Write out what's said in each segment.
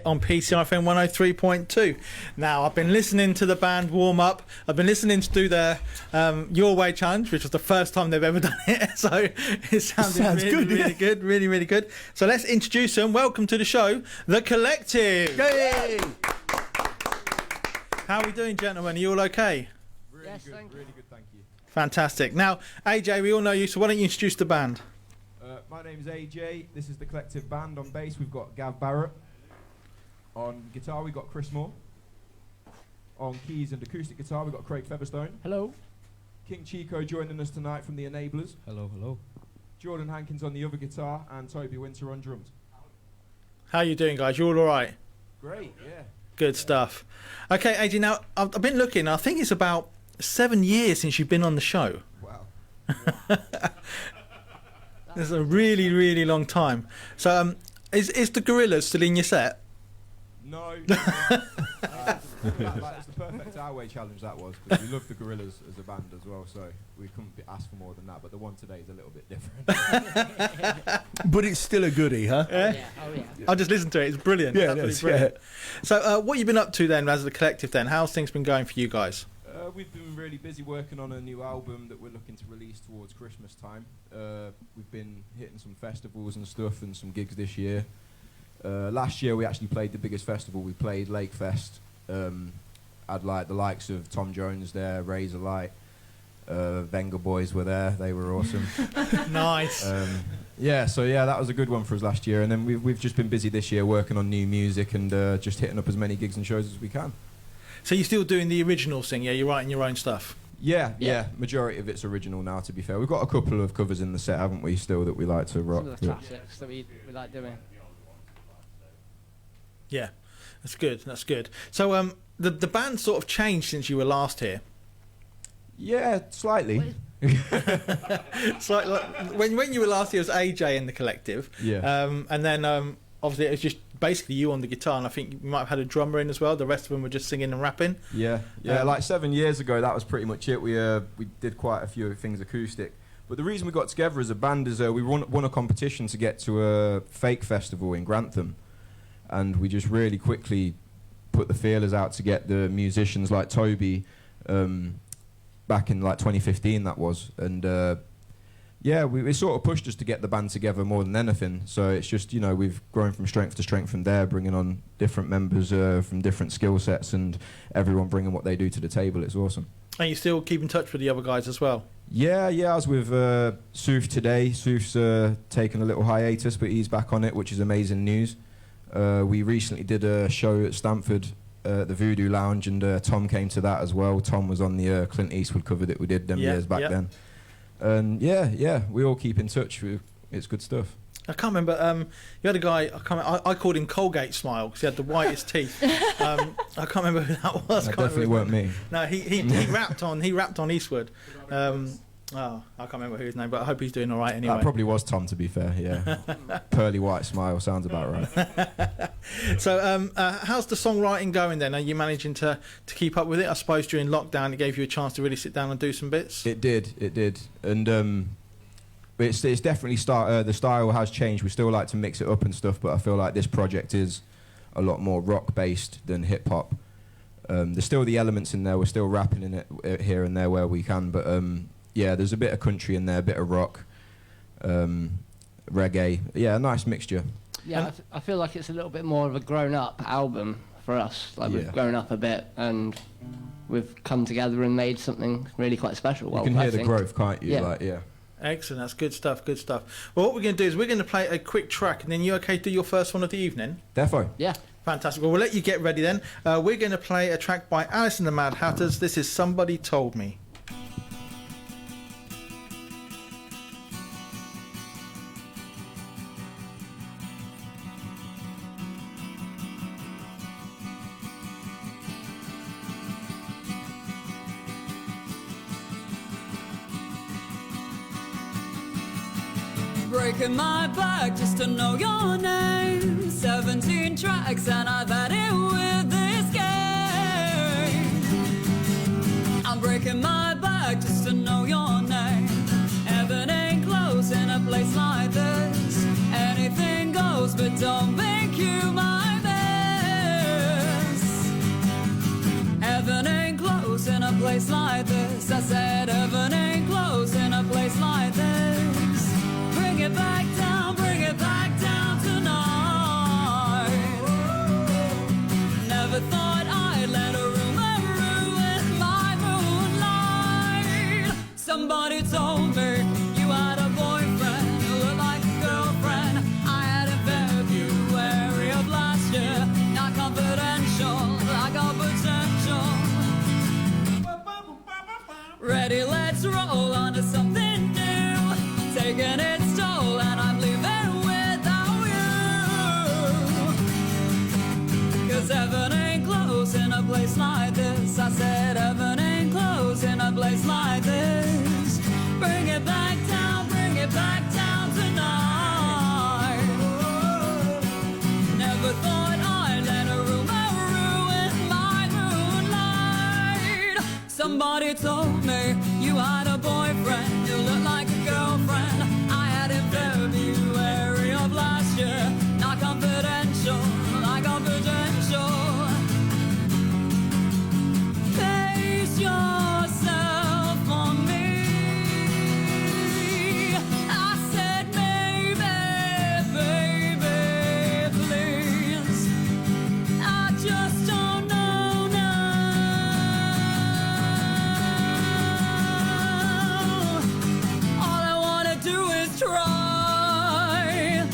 On PCRFM 103.2. Now, I've been listening to the band warm up. I've been listening to do their Your Way challenge, which was the first time they've ever done it. So it sounds really, good, really good. Really, really good. So let's introduce them. Welcome to the show, The Collective. Yay! How are we doing, gentlemen? Are you all okay? Really good, thank you. Fantastic. Now, AJ, we all know you, so why don't you introduce the band? My name's AJ. This is The Collective Band. On bass, we've got Gav Barrett. On guitar, we've got Chris Moore. On keys and acoustic guitar, we've got Craig Featherstone. Hello. King Chico joining us tonight from the Enablers. Hello, hello. Jordan Hankins on the other guitar, and Toby Winter on drums. How are you doing, guys? You all right? Great, yeah. Good stuff. Okay, AJ, now, I've been looking. I think it's about 7 years since you've been on the show. Wow. It's a really, really long time. So, is the Gorillas still in your set? No. It's the perfect Our Way challenge, that was, because we love the Gorillas as a band as well, so we couldn't ask for more than that, but the one today is a little bit different. But it's still a goodie, huh? Yeah? Oh yeah. I just listened to it. It's brilliant. Yeah, Absolutely it is, brilliant. So, what have you been up to then as the Collective then? How's things been going for you guys? We've been really busy working on a new album that we're looking to release towards Christmas time. We've been hitting some festivals and stuff and some gigs this year. Last year we actually played the biggest festival. We played Lake Fest. Had like the likes of Tom Jones there, Razor Light, Venga Boys were there. They were awesome. Nice. So that was a good one for us last year. And then we've just been busy this year working on new music and just hitting up as many gigs and shows as we can. So you're still doing the original thing, yeah? You're writing your own stuff? Yeah. Majority of it's original now, to be fair. We've got a couple of covers in the set, haven't we, still, that we like to rock. Some of the classics that we like doing. Yeah, that's good. That's good. So the band sort of changed since you were last here. Yeah, slightly. It's like when you were last here, it was AJ in the Collective. Yeah. And then obviously it was just basically you on the guitar, and I think you might have had a drummer in as well. The rest of them were just singing and rapping. Yeah. Like 7 years ago, that was pretty much it. We did quite a few things acoustic. But the reason we got together as a band is we won a competition to get to a fake festival in Grantham. And we just really quickly put the feelers out to get the musicians like Toby back in like 2015, that was. And it sort of pushed us to get the band together more than anything. So it's just, we've grown from strength to strength from there, bringing on different members from different skill sets and everyone bringing what they do to the table. It's awesome. And you still keep in touch with the other guys as well? Yeah, I was with Soof today. Soof's taken a little hiatus, but he's back on it, which is amazing news. We recently did a show at Stamford, the Voodoo Lounge, and Tom came to that as well. Tom was on the Clint Eastwood cover that we did years back then. And we all keep in touch. It's good stuff. I can't remember. You had a guy. I called him Colgate Smile because he had the whitest teeth. I can't remember who that was. That definitely weren't me. No, he rapped on Eastwood. I can't remember who his name, but I hope he's doing all right anyway. That probably was Tom, to be fair. Yeah, pearly white smile sounds about right. So, how's the songwriting going then? Are you managing to keep up with it? I suppose during lockdown it gave you a chance to really sit down and do some bits. It did, and it's definitely the style has changed. We still like to mix it up and stuff, but I feel like this project is a lot more rock based than hip hop. There's still the elements in there. We're still rapping in it here and there where we can, but there's a bit of country in there, a bit of rock, reggae. Yeah, a nice mixture. Yeah, I feel like it's a little bit more of a grown-up album for us. Like we've grown up a bit and we've come together and made something really quite special. You can hear the growth, can't you? Yeah. Excellent, that's good stuff. Well, what we're going to do is we're going to play a quick track, and then you okay to do your first one of the evening? Defo. Yeah. Fantastic. Well, we'll let you get ready then. We're going to play a track by Alice and the Mad Hatters. This is Somebody Told Me. Breaking my back just to know your name. 17 tracks and I've had it with this game. I'm breaking my back just to know your name. Heaven ain't close in a place like this. Anything goes, but don't make you my babe. place like this. I said heaven ain't close in a place like this. Bring it back down tonight. Never thought I'd let a rumor ruin my moonlight. Somebody told me you had a boyfriend who looked like a girlfriend I had in February of last year. Not confidential, I got potential. Ready, let's roll on to something new. Taking its toll and I'm leaving without you. Cause heaven ain't close in a place like this. I said heaven ain't close in a place like this. Bring it back down tonight. Never thought I'd let a rumor ruin my moonlight. Somebody told me you had a boyfriend, you look like a girlfriend I had in February of last year. Not confidential, I got potential. Face yourself on me. I said maybe, baby, please. I just don't know now. All I wanna do is try.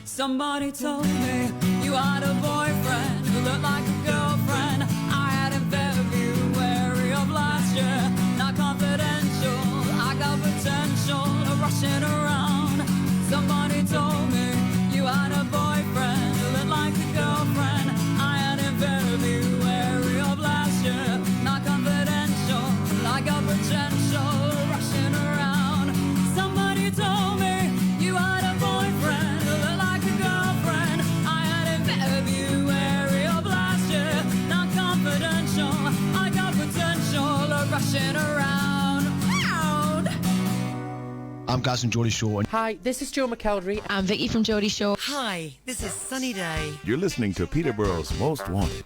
Somebody told me you had a boyfriend who looked like a girlfriend I had in February of last year. Not confidential, I got potential, rushing around. Somebody told me you had a boyfriend who looked like a girlfriend I had in February of last year. Not confidential, I got potential, rushing around. Somebody told me you had a boyfriend who looked like a girlfriend I had in February of last year. Not confidential, I got potential, rushing around. I'm Gaz from Geordie Shore. Hi, this is Joe McElderry. I'm Vicky from Geordie Shore. Hi, this is Sunny Day. You're listening to Peterborough's Most Wanted.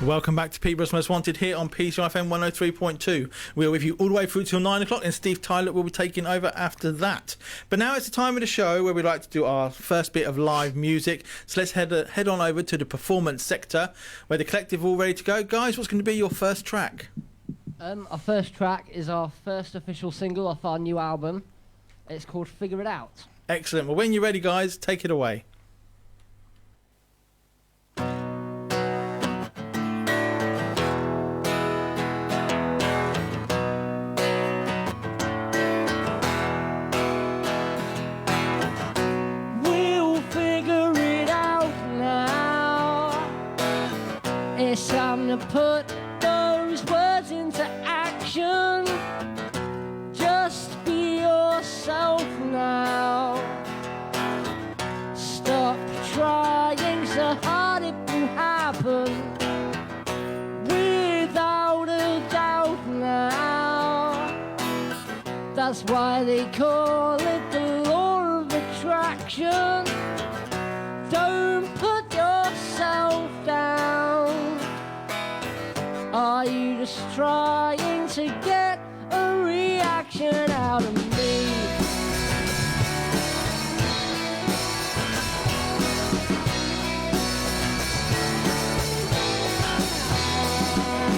Welcome back to Peterborough's Most Wanted here on PCFM 103.2. We're with you all the way through till 9 o'clock, and Steve Tyler will be taking over after that. But now it's the time of the show where we like to do our first bit of live music. So let's head on over to the performance sector, where the collective are all ready to go. Guys, what's going to be your first track? Our first track is our first official single off our new album. It's called Figure It Out. Excellent. Well, when you're ready, guys, take it away. It's time to put those words into action. Just be yourself now. Stop trying so hard, it will happen. Without a doubt now. That's why they call it the law of attraction. Don't put yourself down. Are you just trying to get a reaction out of me?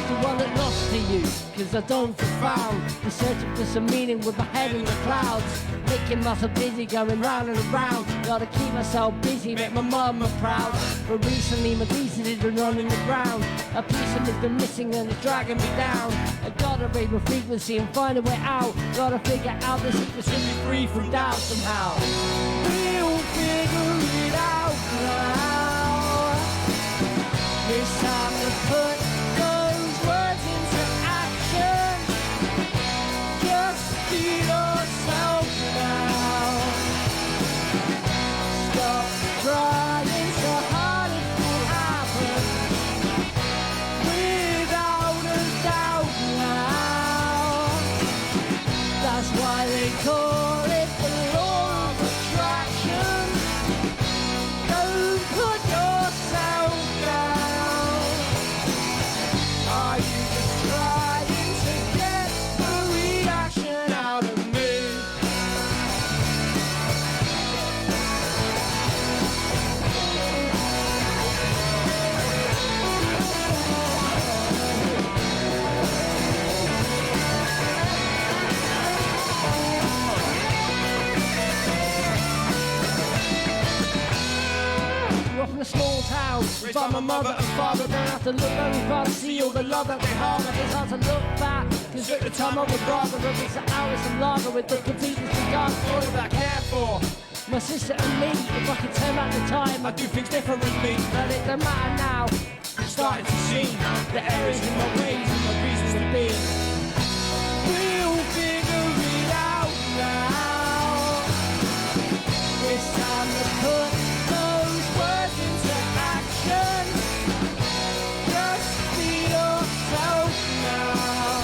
The one that lost to you, cause I don't profound. I'm searching for some meaning with my head in the clouds. Making myself busy, going round and around. Gotta keep myself busy, make my mama proud. But recently my reason has been running the ground. A piece of me's been missing and it's dragging me down. I gotta raise my frequency and find a way out. Gotta figure out the secret to be free from doubt somehow. We'll figure it out now. It's time to put those words into action. Just be yourself now. Stop trying so hard, it will happen. Without a doubt now. That's why they call it the law of attraction. child. If I'm a mother and father, then I have to look very far to see all the love that they harbour. It's hard to look back, cause at the time I would rather have it's the hours and lager with the cathedrals and dark. All that I care for my sister and me. If I could turn back the time, I'd do things differently. But it don't matter now. I'm starting to see the errors in my ways and my reasons to be. We'll figure it out now. It's time to put those words into action. Just be yourself now.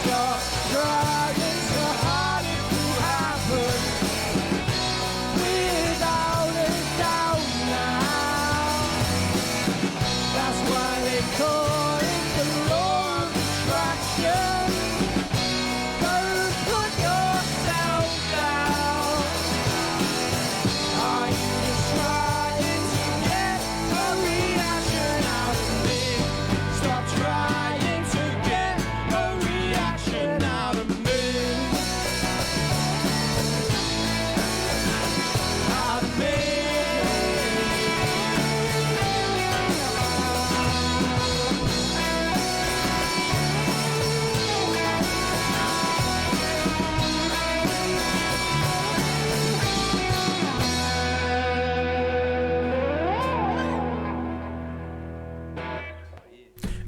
Stop trying so hard it will happen. Without a doubt now. That's why they call it the law of attraction. Don't put yourself down. Are you just trying to get a reaction out of me? Stop trying to get a reaction out of me. Out of me.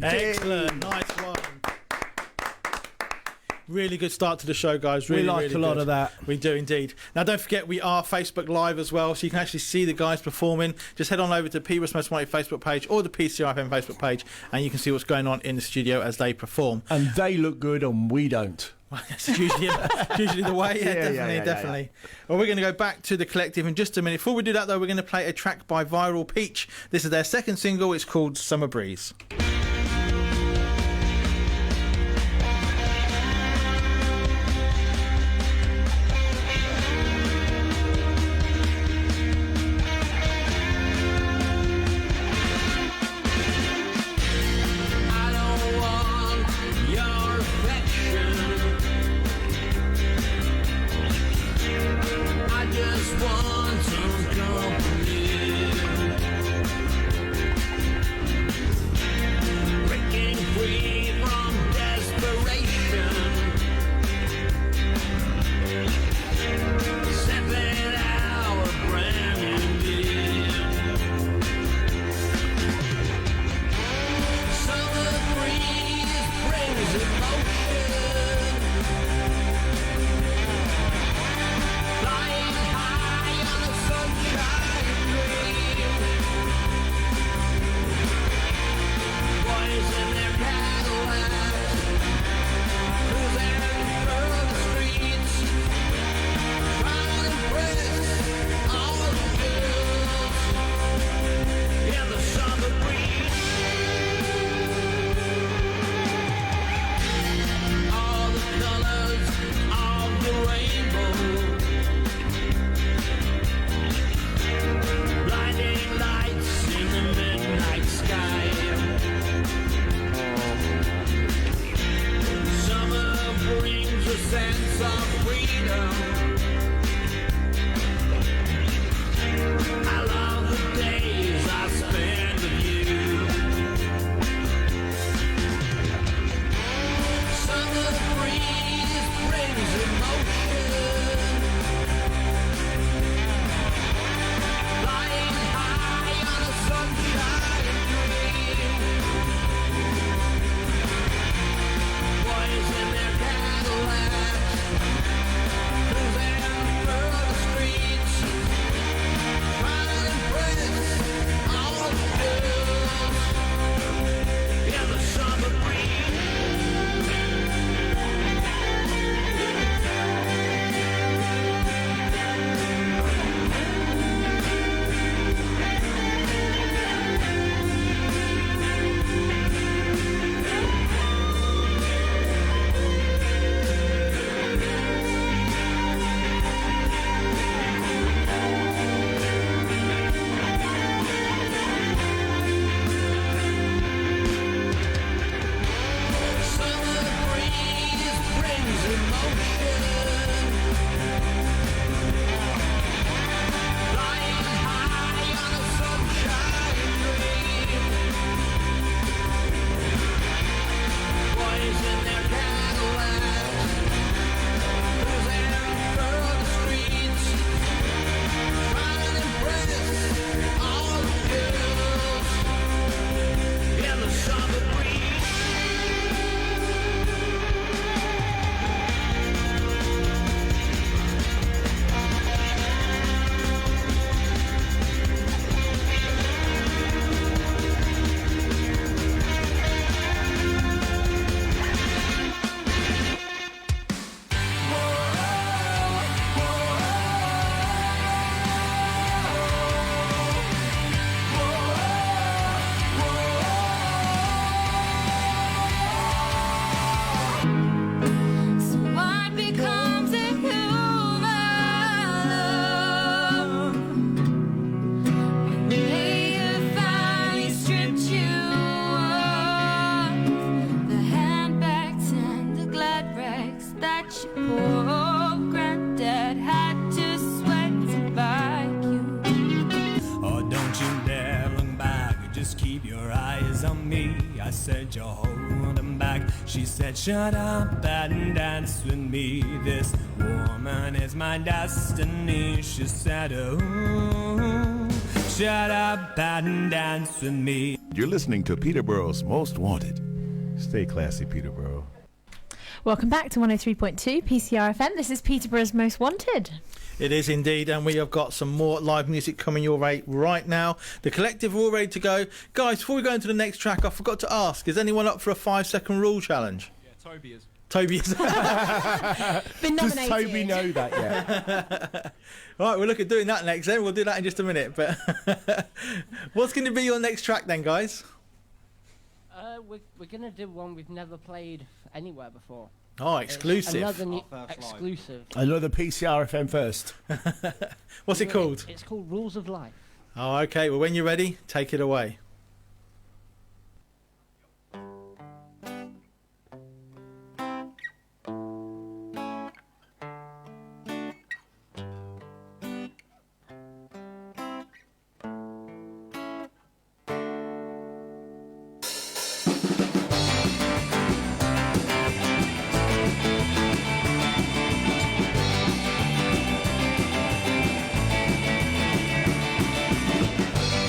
Excellent, nice one. Really good start to the show, guys. Really, We like really a lot good. of that. We do indeed. Now, don't forget, we are Facebook Live as well, so you can actually see the guys performing. Just head on over to Peterborough Most Wanted Facebook page or the PCRFM Facebook page, and you can see what's going on in the studio as they perform. And they look good and we don't. That's usually the way. Yeah, definitely. Well, we're going to go back to the Collective in just a minute. Before we do that, though, we're going to play a track by Viral Peach. This is their second single. It's called Summer Breeze. I don't want your affection. I just want some company. Breaking free from desperation. 7-hour brand new. Summer breeze brings emotion. Flying high on a sunshine dream. Boys in their Cadillacs, cruising through the streets, trying to impress all the girls in the summer breeze. All the colors of the rainbow, blinding lights in the midnight sky. Summer brings a sense of freedom. I love the days I spend with you. Summer breeze brings emotion. Flying high on a sunshine dream. Boys in their Cadillacs, cruising that your poor granddad had to sweat to buy you. Oh, don't you dare look back, just keep your eyes on me. I said you're holding back. She said shut up and dance with me. This woman is my destiny. She said oh, shut up and dance with me. You're listening to Peterborough's Most Wanted. Stay classy, Peterborough. Welcome back to 103.2 PCR FM. This is Peterborough's Most Wanted. It is indeed, and we have got some more live music coming your way right now. The Collective are all ready to go. Guys, before we go into the next track, I forgot to ask, is anyone up for a 5-second rule challenge? Yeah, Toby is. Toby is. Been Does nominated. Toby know that yet? Right, we'll look at doing that next then. We'll do that in just a minute. But what's going to be your next track then, guys? We're going to do one we've never played anywhere before. Oh, exclusive. Another exclusive. Another PCR FM first. What's it called? It's called Rules of Life. Oh, okay. Well, when you're ready, take it away.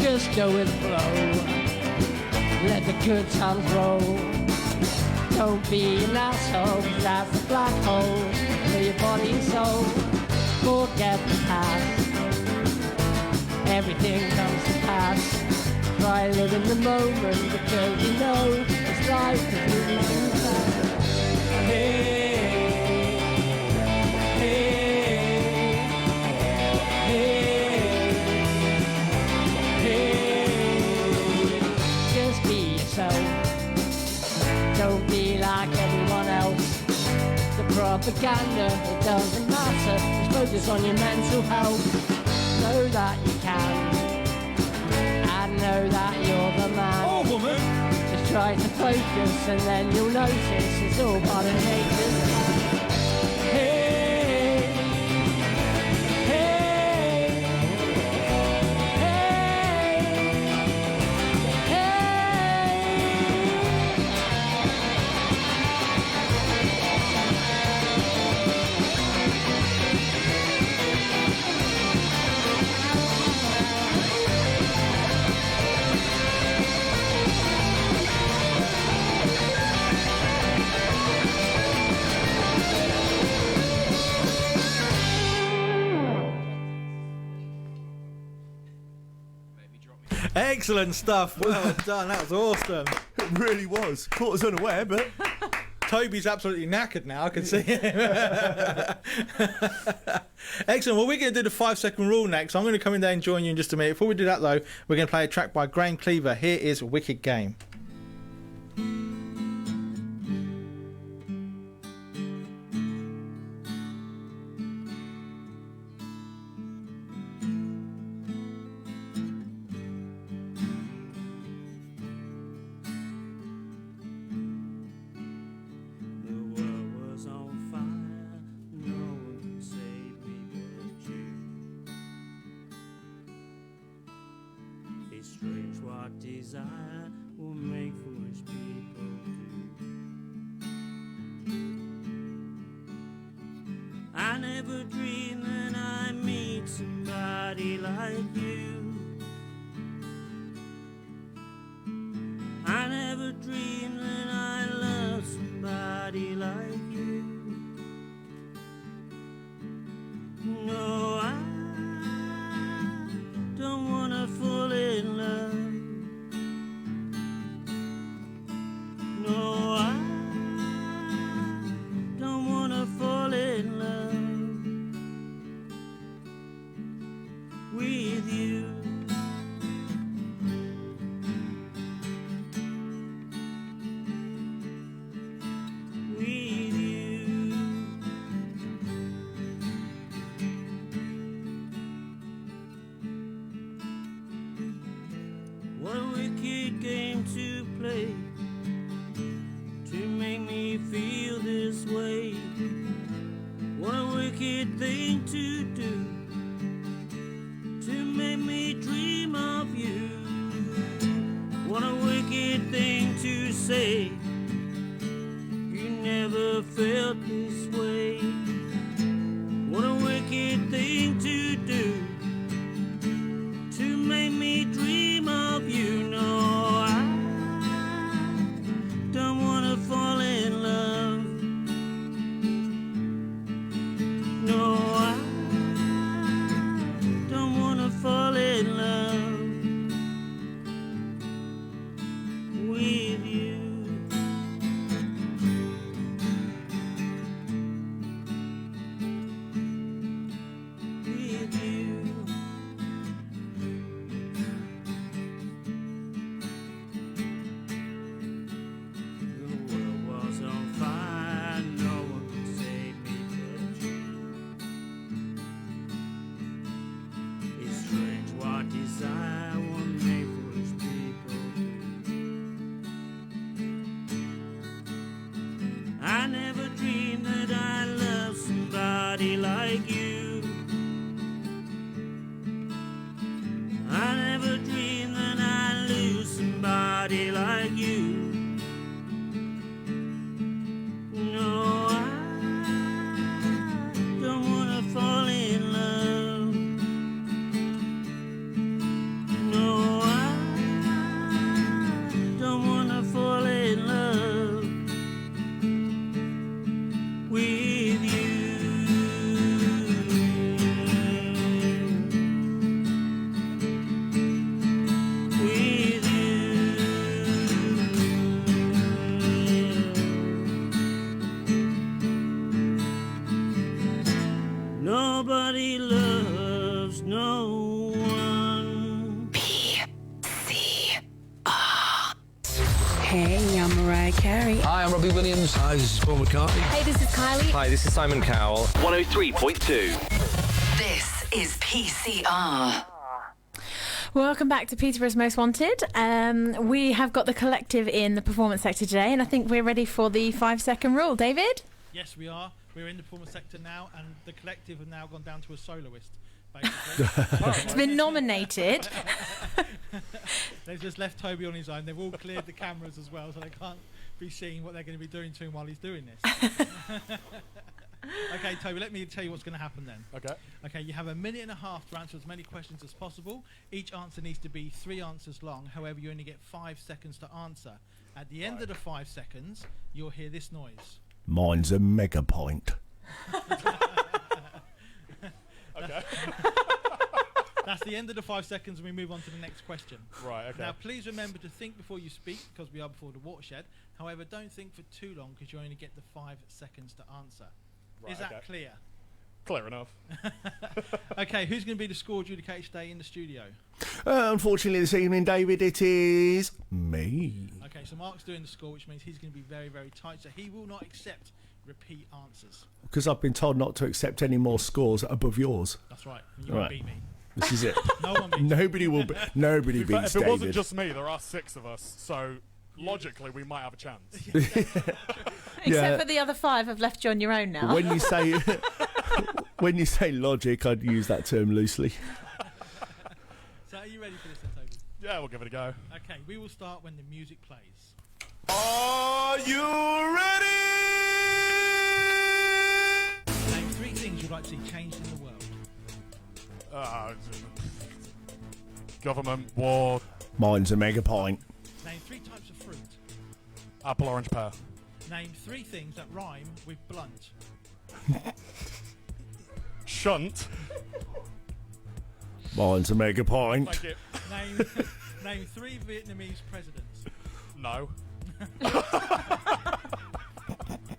Just go with the flow. Let the good times roll. Don't be an asshole, 'cause that's a black hole for your body and soul. Forget the past. Everything comes to pass. Try living the moment because you know it's life is moving too fast. Hey, hey, hey. Just be yourself. Don't be like everyone else. The propaganda, it doesn't matter. Just focus on your mental health. Know that you can. And know that you're the man. Oh, woman! Just try to focus and then you'll notice it's all part of nature's plan. Hey, hey, hey, Excellent stuff. Well done. That was awesome. It really was. Caught us unaware, but Toby's absolutely knackered now. I can see him. Excellent. Well, we're going to do the 5-second rule next. I'm going to come in there and join you in just a minute. Before we do that, though, we're going to play a track by Graham Cleaver. Here is Wicked Game. The world was on fire, no one could save me but you. It's strange what desire will make foolish people do. I never dreamed that I'd meet somebody like you. I never dreamed that I loved somebody like you. No, I don't wanna fall in love. No, I don't wanna fall in love with you. With you. What a wicked game to play to make me feel this way. wicked thing to do to make me dream of you. What a wicked thing to say. You never felt this way. What a wicked thing to do to make me dream of you. No, I don't wanna fall in love. No, I don't wanna fall in love with you. With you. The world was on fire, no one could save me but you. It's strange what desire will make foolish people do. I never dreamed that I loved somebody like you. I never dreamed that I'd lose somebody like you. No, I don't wanna fall in love. No, I don't wanna fall in love with you. With you. Nobody loves no one. Hey, I'm Mariah Carey. Hi, I'm Robbie Williams. Hi, this is Paul McCartney. Hey, this is Kylie. Hi, this is Simon Cowell. 103.2. This is PCR. Welcome back to Peterborough's Most Wanted. We have got the collective in the performance sector today, and I think we're ready for the 5-second rule. David? Yes, we are. We're in the performance sector now, and the collective have now gone down to a soloist, basically. It's been nominated. They've just left Toby on his own. They've all cleared the cameras as well, so they can't be seeing what they're going to be doing to him while he's doing this. Okay, Toby, let me tell you what's going to happen then. Okay, you have a minute and a half to answer as many questions as possible. Each answer needs to be 3 answers long. However, you only get 5 seconds to answer. At the end of the 5 seconds, you'll hear this noise. Mine's a mega point. Okay. That's the end of the 5 seconds, and we move on to the next question. Right, okay. Now, please remember to think before you speak, because we are before the watershed. However, don't think for too long, because you only get the 5 seconds to answer. Right, Is that okay. clear? Clear enough. Okay, who's going to be the score adjudicator today in the studio? Unfortunately, this evening, David, it is me. Okay, so Mark's doing the score, which means he's going to be very, very tight, so he will not accept repeat answers. Because I've been told not to accept any more scores above yours. That's right. And you won't beat me. This is it. No one beats Nobody will. Nobody beats If it David. wasn't just me, there are 6 of us, so logically we might have a chance. Except for the other 5 have left you on your own now. When you say when you say logic, I'd use that term loosely. So are you ready for this then, Toby? Yeah, we'll give it a go. Okay, we will start when the music plays. Are you ready? Name 3 things you'd like to see changed in the world. Government, war. Mine's a mega pint. Name 3 types of fruit. Apple, orange, pear. Name 3 things that rhyme with blunt. Shunt. Mine's a mega pint. Thank you. Name 3 Vietnamese presidents. No.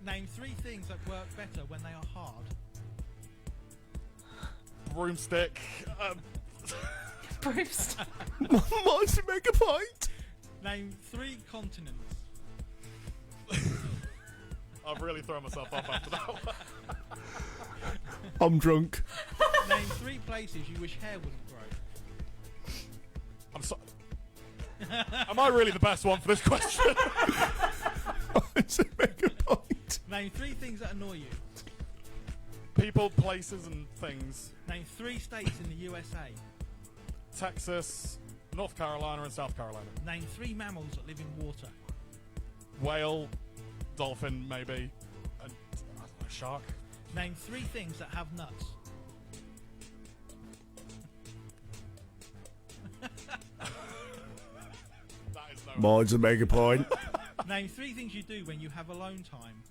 Name 3 things that work better when they are hard. Broomstick. Broomstick. Mine's a mega pint. Name 3 continents. I've really thrown myself off after that one. I'm drunk. Name 3 places you wish hair wouldn't grow. I'm sorry. Am I really the best one for this question? Mine's a mega pint. Name 3 things that annoy you. People, places, and things. Name 3 states in the USA. Texas, North Carolina, and South Carolina. Name 3 mammals that live in water. Whale, dolphin, maybe, and a shark. Name 3 things that have nuts. Mine's a mega point. Name 3 things you do when you have alone time.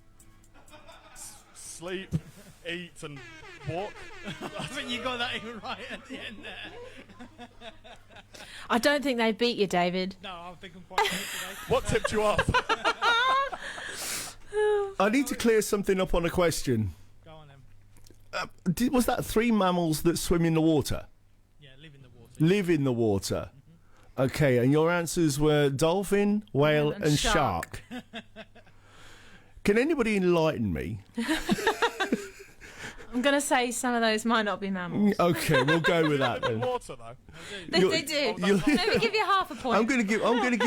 Sleep, eat, and walk. I think you got that even right at the end there. I don't think they beat you, David. No, I think I'm quite good today. What tipped you off? I need to clear something up on a question. Go on then. Was that 3 mammals that swim in the water? Yeah, live in the water. Live in the water. Okay, and your answers were dolphin, whale, and shark. Can anybody enlighten me? I'm going to say some of those might not be mammals. Okay, we'll go with that then. Water though. They do. Let me give you half a point. I'm going to give him. I'm going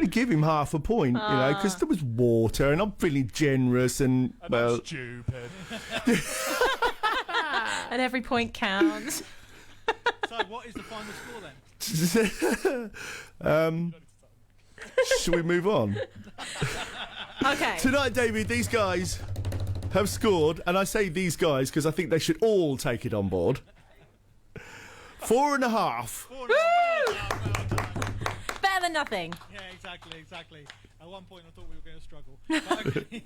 to give him half a point. You know, because there was water, and I'm feeling generous and well. That's stupid. And every point counts. So, what is the final score then? Shall we move on? Okay. Tonight, David, these guys have scored, and I say these guys because I think they should all take it on board. 4.5. Better than nothing. Yeah, exactly. At one point I thought we were going to struggle. But okay.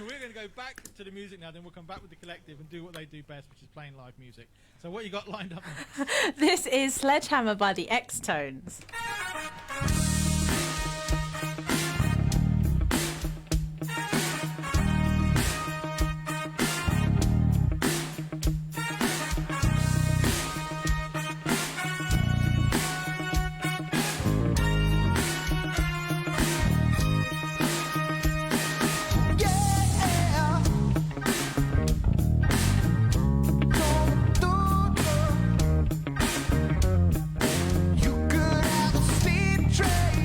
We're going to go back to the music now, then we'll come back with the collective and do what they do best, which is playing live music. So what you got lined up next? This is Sledgehammer by the X-Tones. You could have a sleep train.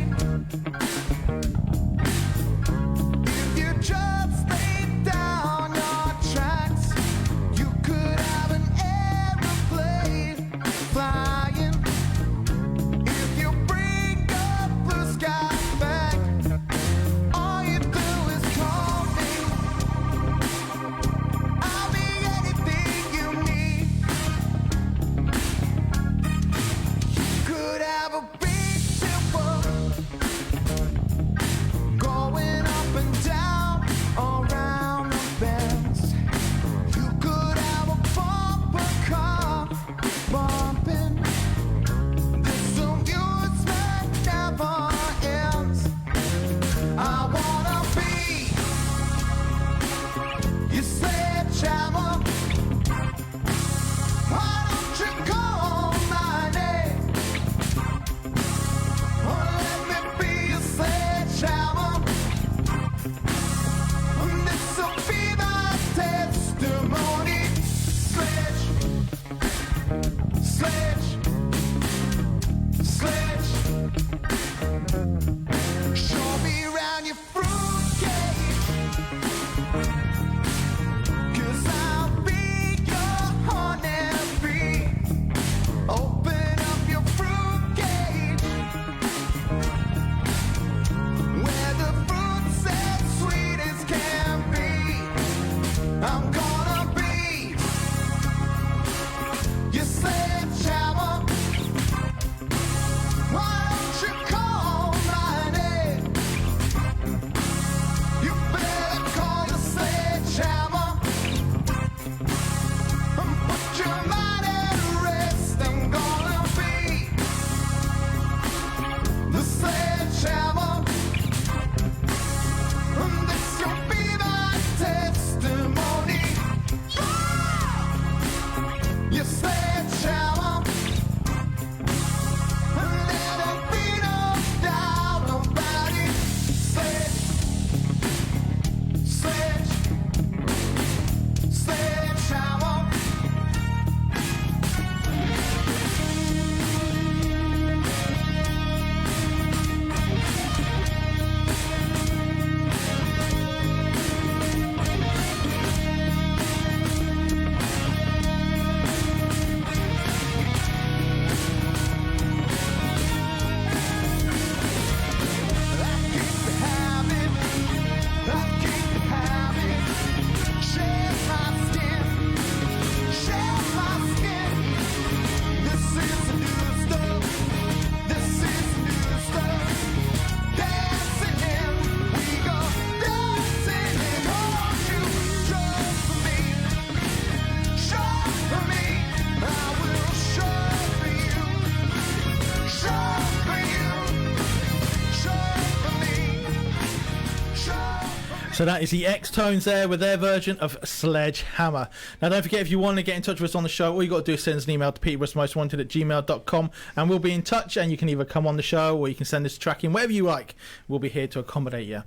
So that is the X-Tones there with their version of Sledgehammer. Now don't forget, if you want to get in touch with us on the show, all you got to do is send us an email to peterboroughsmostwanted@gmail.com and we'll be in touch, and you can either come on the show or you can send us a track in, whatever you like. We'll be here to accommodate you.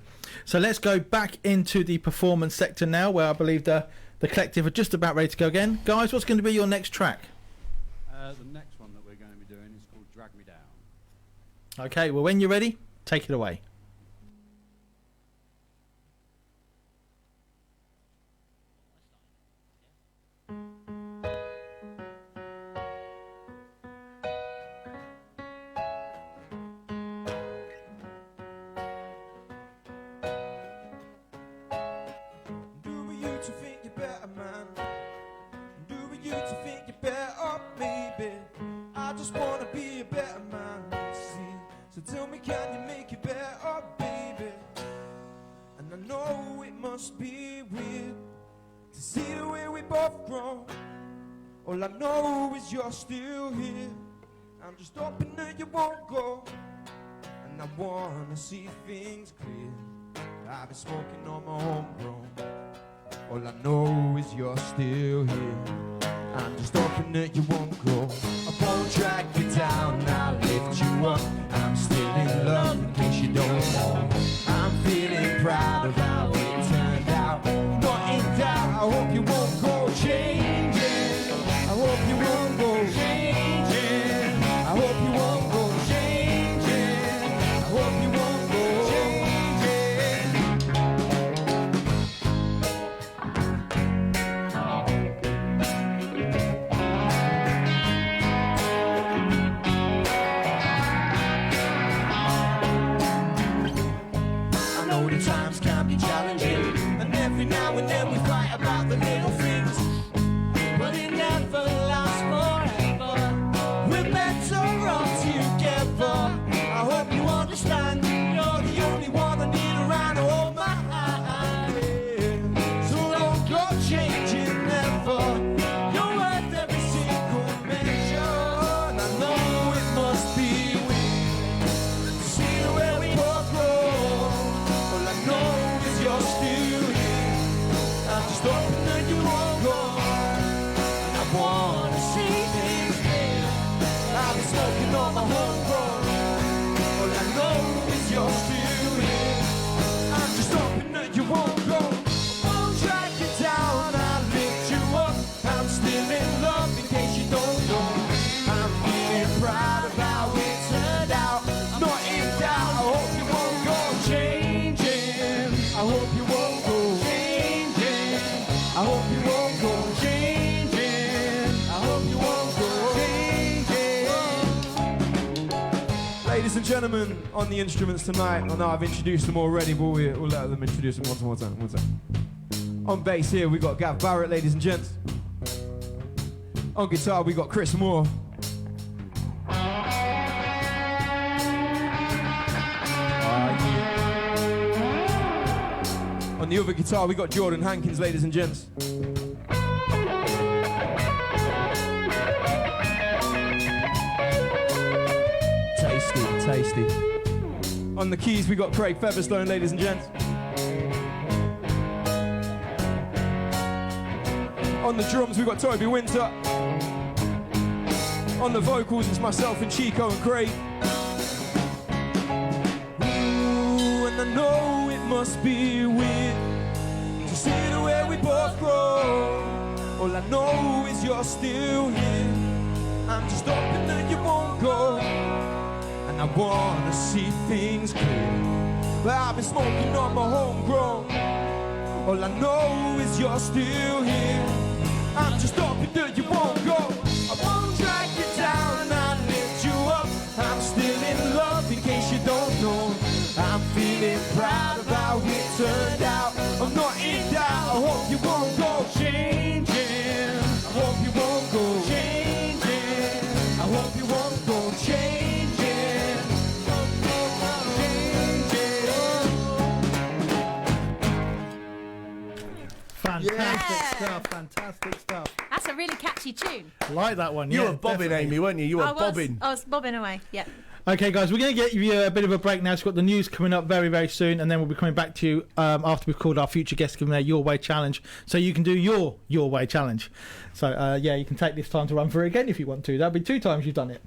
So let's go back into the performance sector now, where I believe the collective are just about ready to go again. Guys, what's going to be your next track? The next one that we're going to be doing is called Drag Me Down. Okay, well, when you're ready, take it away. All I know is you're still here. I'm just hoping that you won't go. And I wanna see things clear. I've been smoking on my homegrown. All I know is you're still here. I'm just hoping that you won't go. I won't drag you down, I'll lift you up. I'm still in love, in case you don't know. I'm feeling proud of how it turned out. Not in doubt, I hope you won't go changing. I hope you won't go changing. I hope you won't go changing. I hope you won't go I know the times can be challenging, and every now and then we fight about the little things. But it never lasts forever. We're better off together. I hope you understand. You're the only one I need around to hold my hand. So don't go changing never. You're worth every single measure. And I know it must be weird to see the way we both grow. All I know is you're still here. I'm just hoping that you won't go. I wanna see things clear. I've been smoking on my homegrown. All I know is you're still here. I'm just hoping that you won't go. I won't drag you down, I'll lift you up. I'm still in love, in case you don't know. I'm feeling proud of how it turned out. I'm not in doubt, I hope you won't go changing. I hope you won't go changing. I hope you won't go changing. I hope you won't go changing. Ladies and gentlemen, on the instruments tonight, I know I've introduced them already, but we'll let them introduce them one more time. On bass here, we got Gav Barrett, ladies and gents. On guitar, we got Chris Moore. On the other guitar, we got Jordan Hankins, ladies and gents. Tasty. On the keys, we got Craig Featherstone, ladies and gents. On the drums, we got Toby Winter. On the vocals, it's myself and Chico and Craig. Ooh, and I know it must be weird to see the way we both grow. All I know is you're still here. I'm just hoping that you won't go. And I wanna see things clear. But I've been smoking on my homegrown. All I know is you're still here. I'm just hoping that you won't go. I won't drag you down, I'll lift you up. I'm still in love, in case you don't know. I'm feeling proud of how it turned out. I'm not in doubt, I hope you won't go changing. I hope you won't go changing. I hope you won't go changing. Fantastic stuff. That's a really catchy tune. Like that one, You yeah. were bobbing, definitely. Amy, weren't you? You were bobbing. I was bobbing away, yeah. Okay, guys, we're going to get you a bit of a break now. We've got the news coming up very, very soon, and then we'll be coming back to you after we've called our future guests, giving their Your Way Challenge, so you can do your Way Challenge. So, you can take this time to run through it again if you want to. That'll be 2 times you've done it.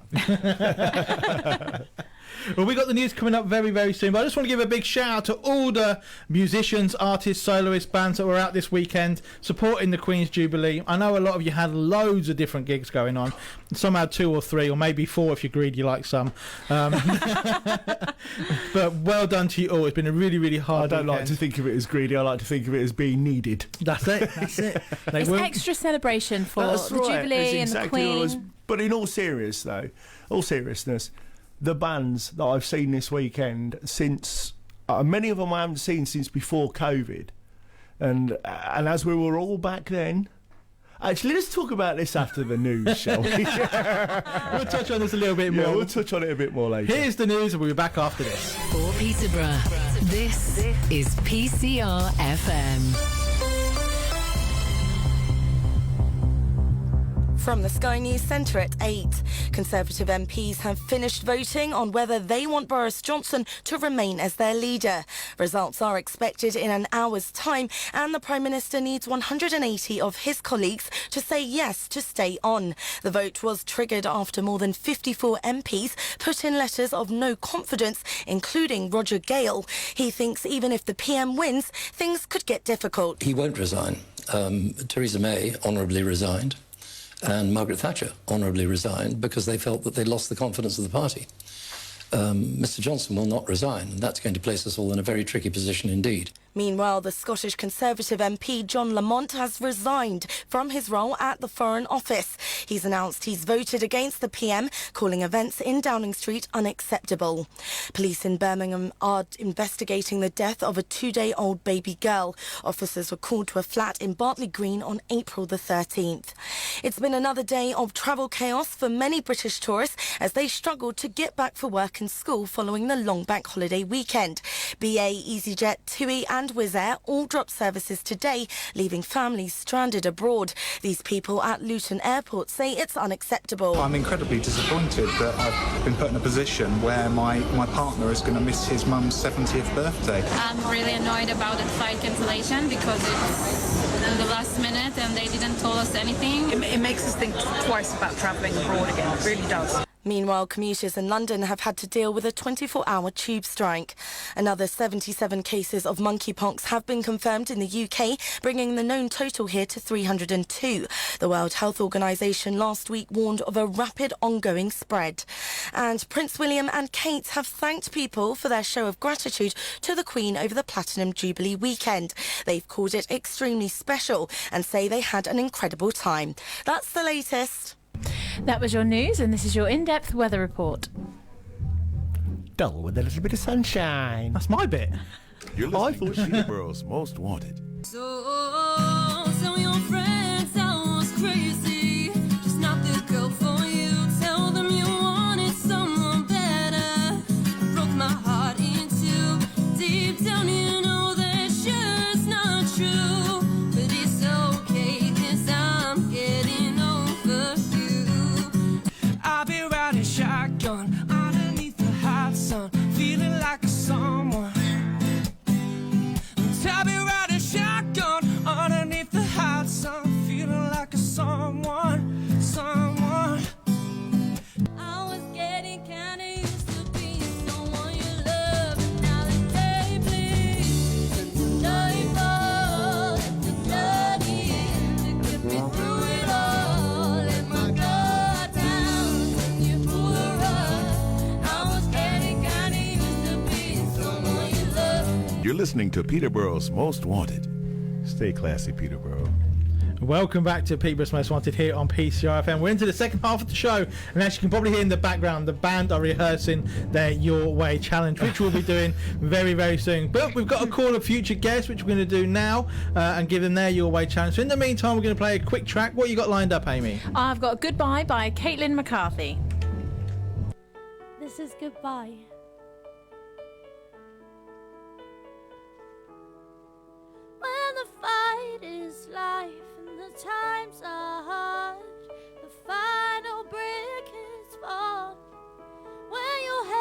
Well, we got the news coming up very, very soon, but I just want to give a big shout out to all the musicians, artists, soloists, bands that were out this weekend supporting the Queen's Jubilee. I know a lot of you had loads of different gigs going on. Some had 2 or 3, or maybe 4 if you're greedy like some. But well done to you all. It's been a really, really hard I don't weekend. like to think of it as greedy. I like to think of it as being needed. That's it. That's it. It's extra celebration for the Jubilee and the Queen. But in all seriousness, the bands that I've seen this weekend, since many of them I haven't seen since before COVID, and as we were all back then. Actually, let's talk about this after the news, shall we? We'll touch on this a little bit more. Yeah, we'll touch on it a bit more later. Here's the news, and we'll be back after this. For Peterborough, this is PCR FM. From the Sky News Centre at 8, Conservative MPs have finished voting on whether they want Boris Johnson to remain as their leader. Results are expected in an hour's time, and the Prime Minister needs 180 of his colleagues to say yes to stay on. The vote was triggered after more than 54 MPs put in letters of no confidence, including Roger Gale. He thinks even if the PM wins, things could get difficult. He won't resign. Theresa May honourably resigned, and Margaret Thatcher honourably resigned because they felt that they lost the confidence of the party. Mr Johnson will not resign, and that's going to place us all in a very tricky position indeed. Meanwhile, the Scottish Conservative MP John Lamont has resigned from his role at the Foreign Office. He's announced he's voted against the PM, calling events in Downing Street unacceptable. Police in Birmingham are investigating the death of a 2-day-old baby girl. Officers were called to a flat in Bartley Green on April the 13th. It's been another day of travel chaos for many British tourists as they struggled to get back for work and school following the long bank holiday weekend. BA, EasyJet, TUI and Wizz Air all dropped services today, leaving families stranded abroad. These people at Luton Airport say it's unacceptable. I'm incredibly disappointed that I've been put in a position where my partner is going to miss his mum's 70th birthday. I'm really annoyed about the flight cancellation because it's in the last minute and they didn't tell us anything. It makes us think twice about travelling abroad again. It really does. Meanwhile, commuters in London have had to deal with a 24-hour tube strike. Another 77 cases of monkeypox have been confirmed in the UK, bringing the known total here to 302. The World Health Organization last week warned of a rapid ongoing spread. And Prince William and Kate have thanked people for their show of gratitude to the Queen over the Platinum Jubilee weekend. They've called it extremely special and say they had an incredible time. That's the latest. That was your news, and this is your in-depth weather report. Dull with a little bit of sunshine. That's my bit. You're listening to Peterborough's Most Wanted. So your friends sounds crazy. Just not the girl for you. Tell them you wanted someone better. Broke my heart in two. Deep down you know that sure it's not true. But it's okay, 'cause I'm getting over you. I'll be riding shotgun underneath the hot sun, feeling like a someone. I'll be riding shotgun underneath the hot sun, feeling like a someone. I was getting kinda used to being someone you love. Now the day bleeds into nightfall. The bloody end to get me through it all. Let my guard down when you pull the rug. I was getting kinda used to being someone you love. You're listening to Peterborough's Most Wanted. Stay classy, Peterborough. Welcome back to Peterborough's Most Wanted here on PCR FM. We're into the second half of the show, and as you can probably hear in the background, the band are rehearsing their Your Way Challenge, which we'll be doing very, very soon. But we've got a call of future guests, which we're going to do now, and give them their Your Way Challenge. So in the meantime, we're going to play a quick track. What you got lined up, Amy? I've got Goodbye by Caitlin McCarthy. This is Goodbye. When the fight is life and the times are hard, the final brick is falling. When your head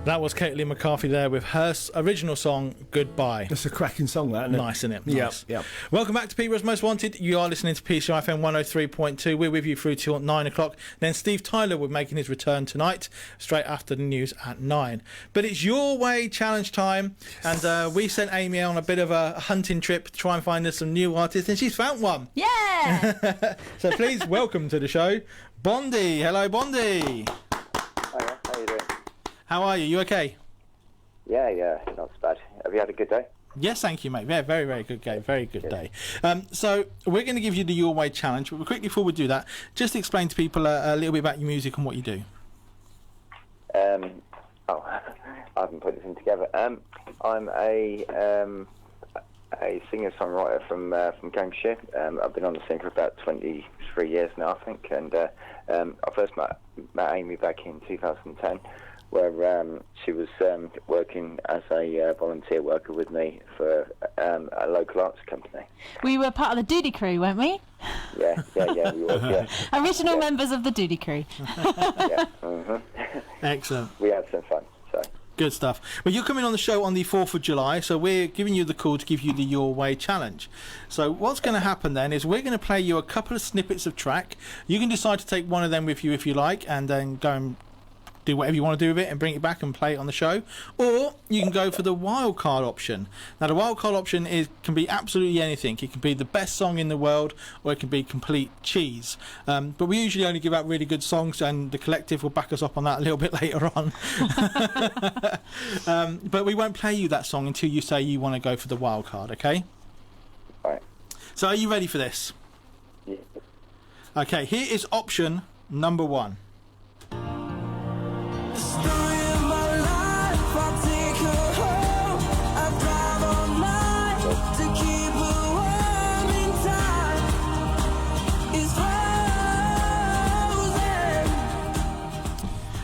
That was Caitlin McCarthy there with her original song, Goodbye. It's a cracking song, that, isn't it? Nice, isn't it? Yeah, Nice. yeah. Welcome back to Peterborough's Most Wanted. You are listening to PCR FM 103.2. We're with you through till 9 o'clock. Then Steve Tyler will be making his return tonight, straight after the news at 9. But it's Your Way challenge time, and we sent Amy on a bit of a hunting trip to try and find us some new artists, and she's found one. Yeah! So please welcome to the show, Bondi. Hello, Bondi. Hiya, how you doing? How are you? You okay? Yeah, not so bad. Have you had a good day? Yes, thank you, mate. Yeah, very, very good game. Very good day. So we're going to give you the Your Way challenge, but quickly before we do that, just explain to people a little bit about your music and what you do. I haven't put this in together. I'm a singer-songwriter from Cambridgeshire. I've been on the scene for about 23 years now, I think, and I first met Amy back in 2010. Where she was working as a volunteer worker with me for a local arts company. We were part of the Doody Crew, weren't we? Yeah, we were, yeah. Original members of the Doody Crew. Excellent. We had some fun, so. Good stuff. Well, you're coming on the show on the 4th of July, so we're giving you the call to give you the Your Way challenge. So what's going to happen then is we're going to play you a couple of snippets of track. You can decide to take one of them with you if you like, and then go and do whatever you want to do with it and bring it back and play it on the show, or you can go for the wildcard option. Now the wildcard option can be absolutely anything. It can be the best song in the world, or it can be complete cheese, but we usually only give out really good songs, and the collective will back us up on that a little bit later on. But we won't play you that song until you say you want to go for the wildcard. Okay? Right. So are you ready for this? Yeah. Okay, here is option number 1.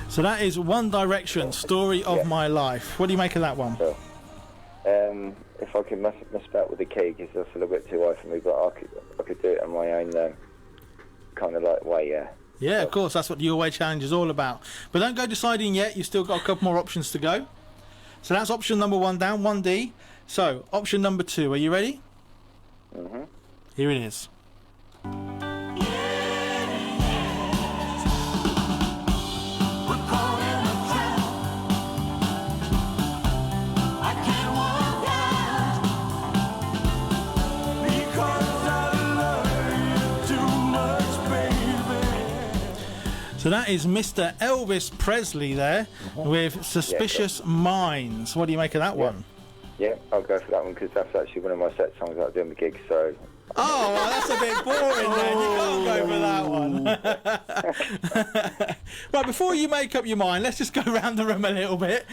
So that is One Direction, Story of My Life. What do you make of that one? So, if I could mess about with the key, because that's a little bit too high for me, but I could do it on my own kind of like way, yeah. Yeah, of course, that's what the Your Way challenge is all about. But don't go deciding yet, you've still got a couple more options to go. So that's option number 1 down, 1D. So, option number 2, are you ready? Mm-hmm. Here it is. So that is Mr. Elvis Presley there with Suspicious Minds. What do you make of that one? Yeah, I'll go for that one because that's actually one of my set songs that I do on the gig, so... Oh, well, that's a bit boring then. You can't go for that one. Right, before you make up your mind, let's just go around the room a little bit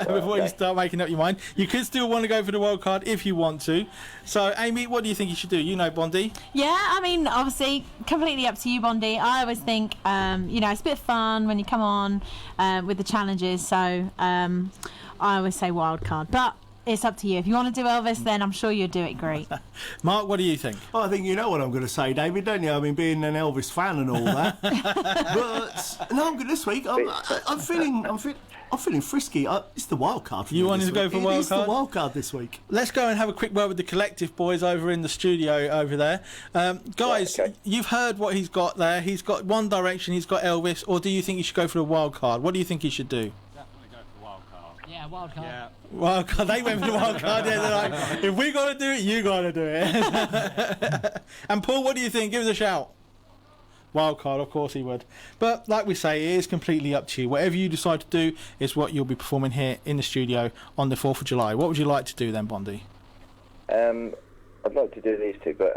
before you start making up your mind. You could still want to go for the wild card if you want to. So, Amy, what do you think you should do? You know Bondi. Yeah, I mean, obviously, completely up to you, Bondi. I always think, it's a bit of fun when you come on with the challenges. So, I always say wild card. But it's up to you. If you want to do Elvis, then I'm sure you'll do it great. Mark, what do you think? Well, I think you know what I'm going to say, David, don't you? I mean, being an Elvis fan and all that. But no, I'm good this week. I'm feeling frisky. It's the wild card for me. You wanted to go for wild card? It's the wild card this week. Let's go and have a quick word with the collective boys over in the studio over there. Guys, you've heard what he's got there. He's got One Direction, he's got Elvis, or do you think you should go for a wild card? What do you think he should do? Definitely go for wild card. Yeah, wild card. Yeah. Wild card. They went for the wild card. Yeah, they're like, if we got to do it, you got to do it. And Paul, what do you think? Give us a shout. Wild card, of course he would. But like we say, it is completely up to you. Whatever you decide to do is what you'll be performing here in the studio on the 4th of July. What would you like to do then, Bondi? I'd like to do these two, but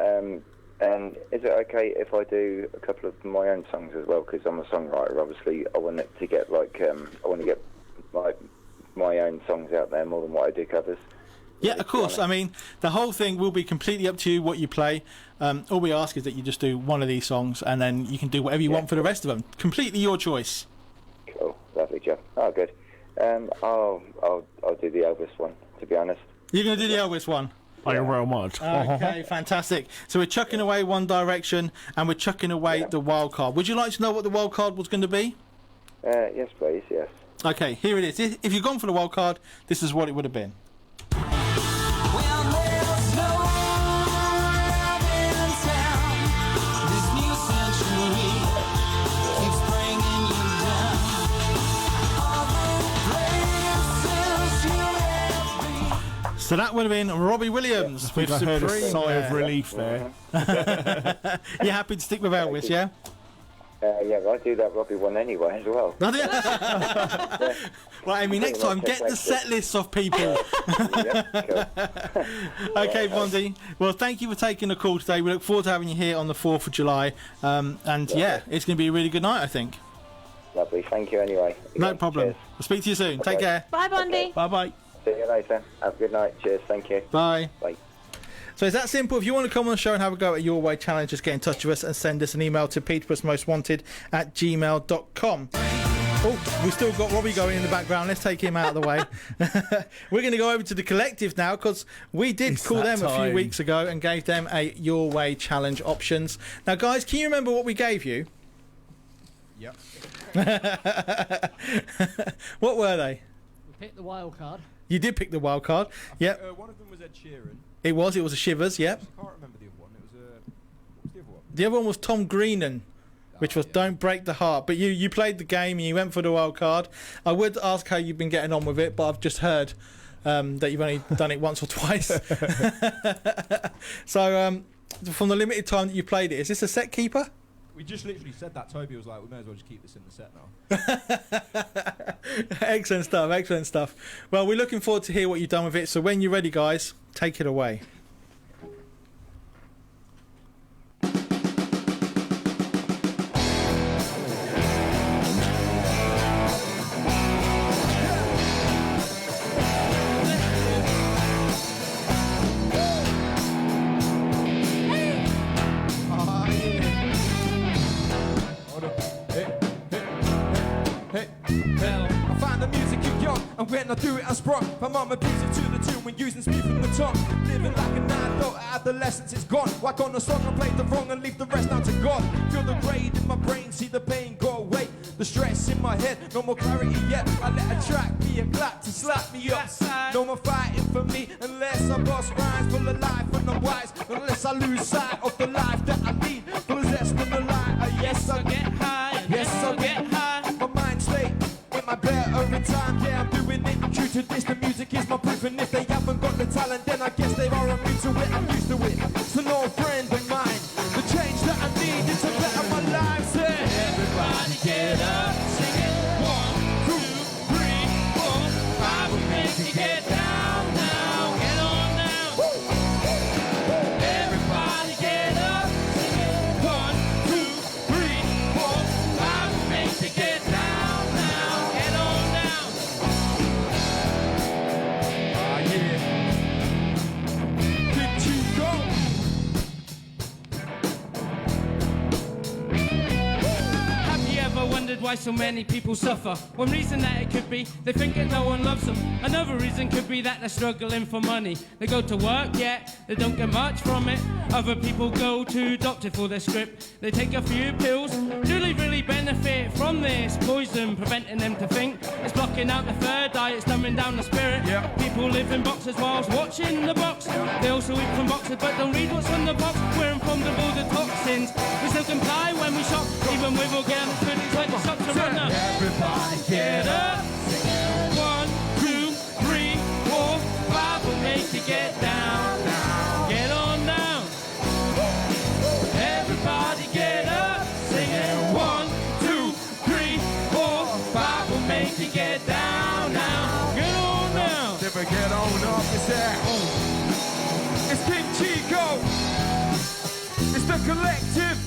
and is it okay if I do a couple of my own songs as well? Because I'm a songwriter, obviously. I want it to get I want to get my own songs out there more than what I do covers. Yeah, of course. I mean, the whole thing will be completely up to you what you play. All we ask is that you just do one of these songs, and then you can do whatever you want for the rest of them. Completely your choice. Cool, lovely job. Oh, good. I'll do the Elvis one, to be honest. You're going to do the Elvis one? Thank you very much. Okay, fantastic. So we're chucking away One Direction, and we're chucking away the wild card. Would you like to know what the wild card was going to be? Yes, please. Yes. Okay, here it is. If you'd gone for the wild card, this is what it would have been. So that would have been Robbie Williams. I think I heard a sigh of relief there. You're happy to stick with Elvis, yeah? Yeah, I do that Robbie one anyway as well. Right, Amy, next time, get the set lists of people. Okay, Bondi. Well, thank you for taking the call today. We look forward to having you here on the 4th of July. And yeah, it's going to be a really good night, I think. Lovely. Thank you anyway. No problem. I'll speak to you soon. Take care. Bye, Bondi. Okay. Bye-bye. See you later. Have a good night. Cheers. Thank you. Bye. Bye. So it's that simple. If you want to come on the show and have a go at Your Way Challenge, just get in touch with us and send us an email to peterborough@gmail.com. Oh, we've still got Robbie going in the background. Let's take him out of the way. We're going to go over to the Collective now, because we did call them a few weeks ago and gave them a Your Way Challenge options. Now, guys, can you remember what we gave you? Yep. What were they? We picked the wild card. You did pick the wild card. Yep. One of them was Ed Sheeran. It was a Shivers, yep. I can't remember the other one. It was what was the other one? The other one was Tom Greenan, which was Don't Break the Heart. But you played the game and you went for the wild card. I would ask how you've been getting on with it, but I've just heard that you've only done it once or twice. So from the limited time that you played it, is this a set keeper? We just literally said that. Toby was like, we may as well just keep this in the set now. Excellent stuff, excellent stuff. Well, we're looking forward to hear what you've done with it. So when you're ready, guys, take it away. And when I do it, I sprung. My mama beats it to the tune when using speed from the tongue. Living like a nine-thought adolescence is gone. Whack on the song and play the wrong and leave the rest down to God. Feel the grade in my brain, see the pain go away. The stress in my head, no more clarity yet. I let a track be a clap to slap me up. No more fighting for me unless I bust rhymes full of life and the wise. Unless I lose sight of the life that I lead. Possessed with the light. Yes, I get high. Yes, I get high. My mind state. My better in time, yeah, I'm doing it. True to this, the music is my proof, and if they haven't got the talent, then I guess they are immune to it. I'm used to it, so no friend of mine. The change that I need is to better my life. Say, everybody get up, sing it. 1, 2, 3, 4, 5. We make you get down now, get on now. Everybody get up, sing it. 1, 2, 3, 4, 5. We make you get down. Wondered why so many people suffer. One reason that it could be they think that no one loves them. Another reason could be that they're struggling for money. They go to work, yeah, they don't get much from it. Other people go to doctor for their script. They take a few pills. Do they really benefit from this poison, preventing them to think? It's blocking out the third eye, it's dumbing down the spirit. People live in boxes whilst watching the box. They also eat from boxes but don't read what's on the box. We're informed of all the toxins. We still comply when we shop, even with organic food. It's like the shops are runner. Everybody get up. 1, 2, 3, 4, 5. We'll make you get down now. Get on down. Everybody get up. Sing it. 1, 2, 3, 4, 5. We'll make you get down now. Get on down. Never get on up. It's that. It's King Chico. It's the Collective.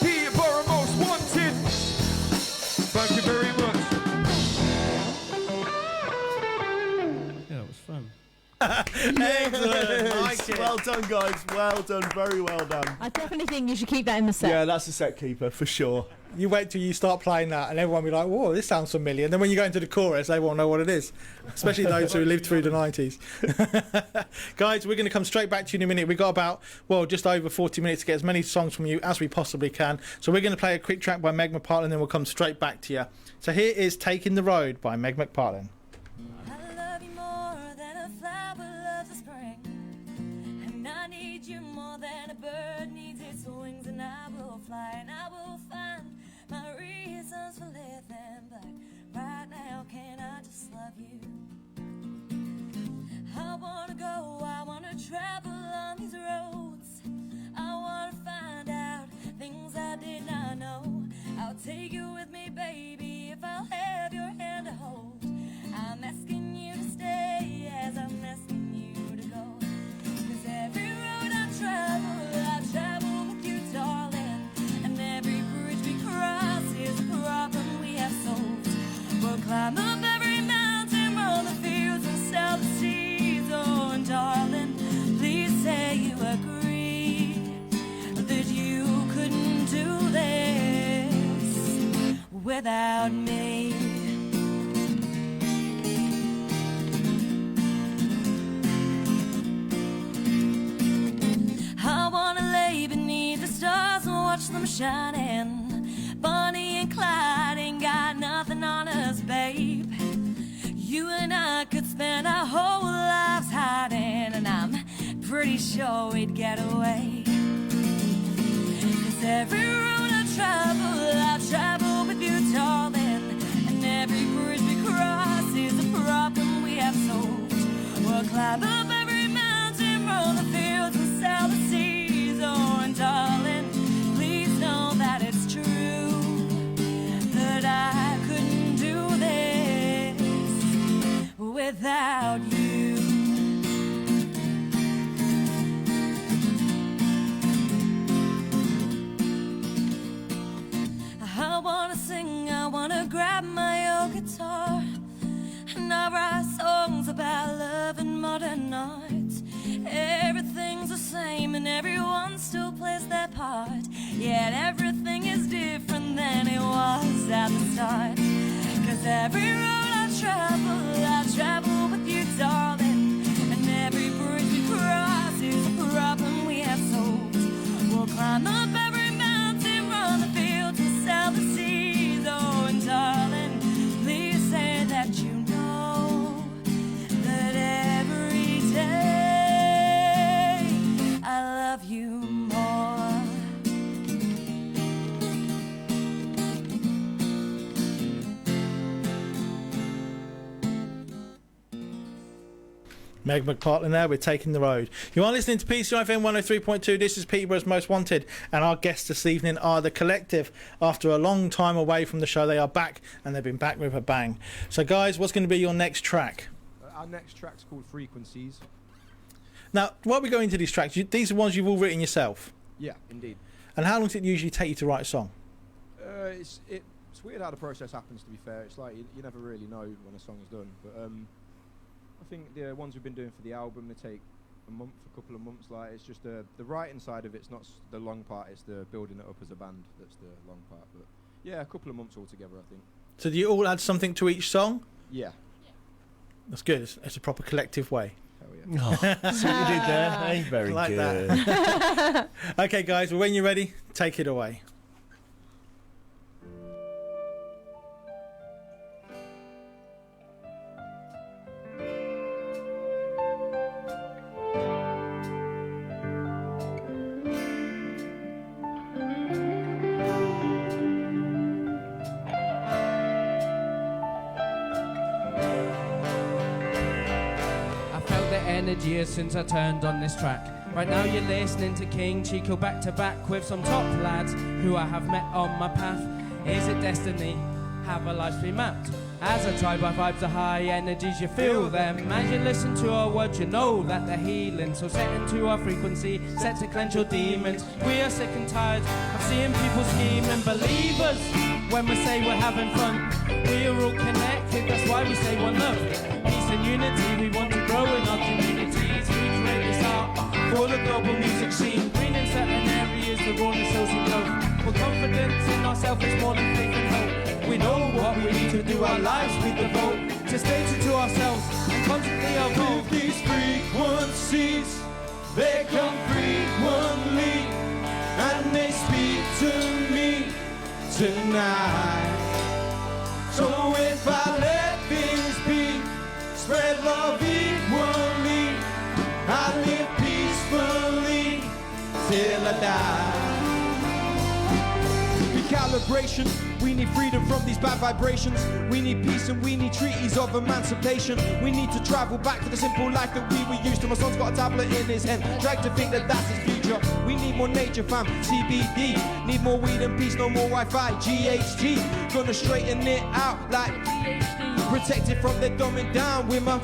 Peterborough Most Wanted. Thank you very much. Yeah, it was fun. Excellent. My Well done, guys. Well done. Very well done. I definitely think you should keep that in the set. Yeah, that's the set keeper for sure. You wait till you start playing that, and everyone will be like, "Whoa, this sounds familiar." And then when you go into the chorus, they won't know what it is, especially those who lived through the 90s. Guys, we're going to come straight back to you in a minute. We've got about, just over 40 minutes to get as many songs from you as we possibly can. So we're going to play a quick track by Meg McPartlin, and then we'll come straight back to you. So here is Taking the Road by Meg McPartlin. I love you more than a flower loves the spring, and I need you more than a bird needs its wings, and I will fly and I will find my reasons for living, but right now can I just love you? I wanna go, I wanna travel on these roads, I wanna find out things I did not know. I'll take you with me, baby, if I'll have your hand to hold. I'm asking you to stay as I'm asking you to go, 'cause every road I travel with you, darling, and every bridge we cross is a problem we have solved. We'll climb up every mountain, roll the fields and sail the seas. Oh, and darling, please say you agree that you couldn't do this without me. I wanna lay beneath the stars and watch them shining. Bonnie and Clyde ain't got nothing on us, babe. You and I could spend our whole lives hiding, and I'm pretty sure we'd get away. 'Cause every road I travel with you, darling, and every bridge we cross is a problem we have solved. We'll climb up every mountain, roll the fields and sail the seas. Oh, and darling, please know that it's true, that I couldn't do this without you. I wanna sing, I wanna grab my old guitar, and I write songs about love and modern art. Everything's the same and everyone still plays their part, yet everything is different than it was at the start. 'Cause every road I travel with you, darling, and every bridge we cross is a problem we have solved. We'll climb up every mountain, run the fields and sail the seas. Oh, and darling, please say that you know that every day I love you more. Meg McPartlin there, we're Taking the Road. You are listening to PCRFM 103.2. This is Peterborough's Most Wanted, and our guests this evening are The Collective. After a long time away from the show, they are back, and they've been back with a bang. So guys, what's going to be your next track? Our next track's called Frequencies. Now, while we go into these tracks, these are ones you've all written yourself. Yeah, indeed. And how long does it usually take you to write a song? It's weird how the process happens, to be fair. It's like you never really know when a song is done. But I think the ones we've been doing for the album, they take a couple of months. Like, it's just the writing side of it's not the long part, it's the building it up as a band that's the long part. But yeah, a couple of months altogether, I think. So do you all add something to each song? Yeah. That's good. It's a proper collective way. Hell yeah. Oh, see what you did there? Hey, very like good. That. Okay, guys, well, when you're ready, take it away. Years since I turned on this track. Right now you're listening to King Chico back to back with some top lads who I have met on my path. Is it destiny? Have our lives been mapped? As I try by vibes of high energies, you feel them. As you listen to our words, you know that they're healing. So set into our frequency, set to cleanse your demons. We are sick and tired of seeing people scheming. Believe us when we say we're having fun. We are all connected, that's why we say one love. Peace and unity, we want to grow in our communities. We create this art for the global music scene. Green in certain areas, the rawness shows in growth. We're confidence in ourselves, it's more than faith and hope. We know what we need to do, our lives we devote to stay true to ourselves and constantly evolve. These frequencies, they come frequently, and they speak to me tonight. So if I let things be, spread love equally, I live peacefully till I die. Recalibration, we need freedom from these bad vibrations. We need peace and we need treaties of emancipation. We need to travel back to the simple life that we were used to. My son's got a tablet in his hand, dragged to think that that's his future. We need more nature, fam, CBD. Need more weed and peace, no more Wi-Fi, GHG. Gonna straighten it out like protect it from the dumbing down with my.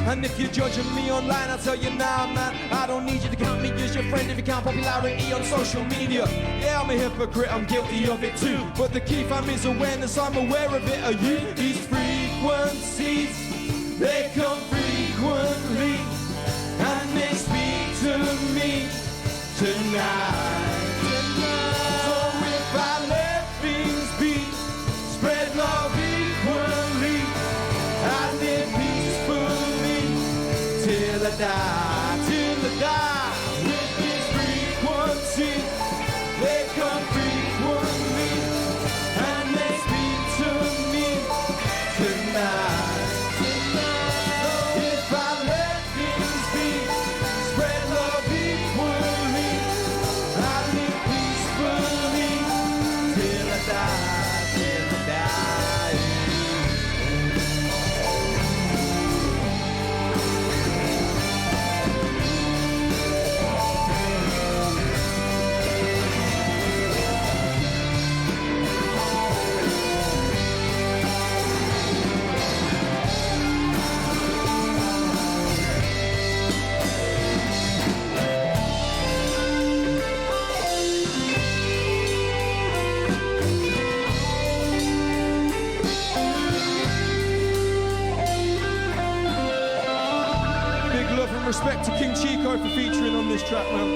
And if you're judging me online, I'll tell you now, man, I don't need you to count me as your friend if you count popularity on social media. Yeah, I'm a hypocrite, I'm guilty of it too. But the key, fam, is awareness, I'm aware of it. Are you? These frequencies, they come frequently, and they speak to me tonight. So if I let things be, spread love equally, I live peacefully till I die, till I die. With these frequencies, they come frequently, and they speak to me tonight. If I let things be, spread love equally, I live peacefully till I die, till I die. Respect to King Chico for featuring on this track, man.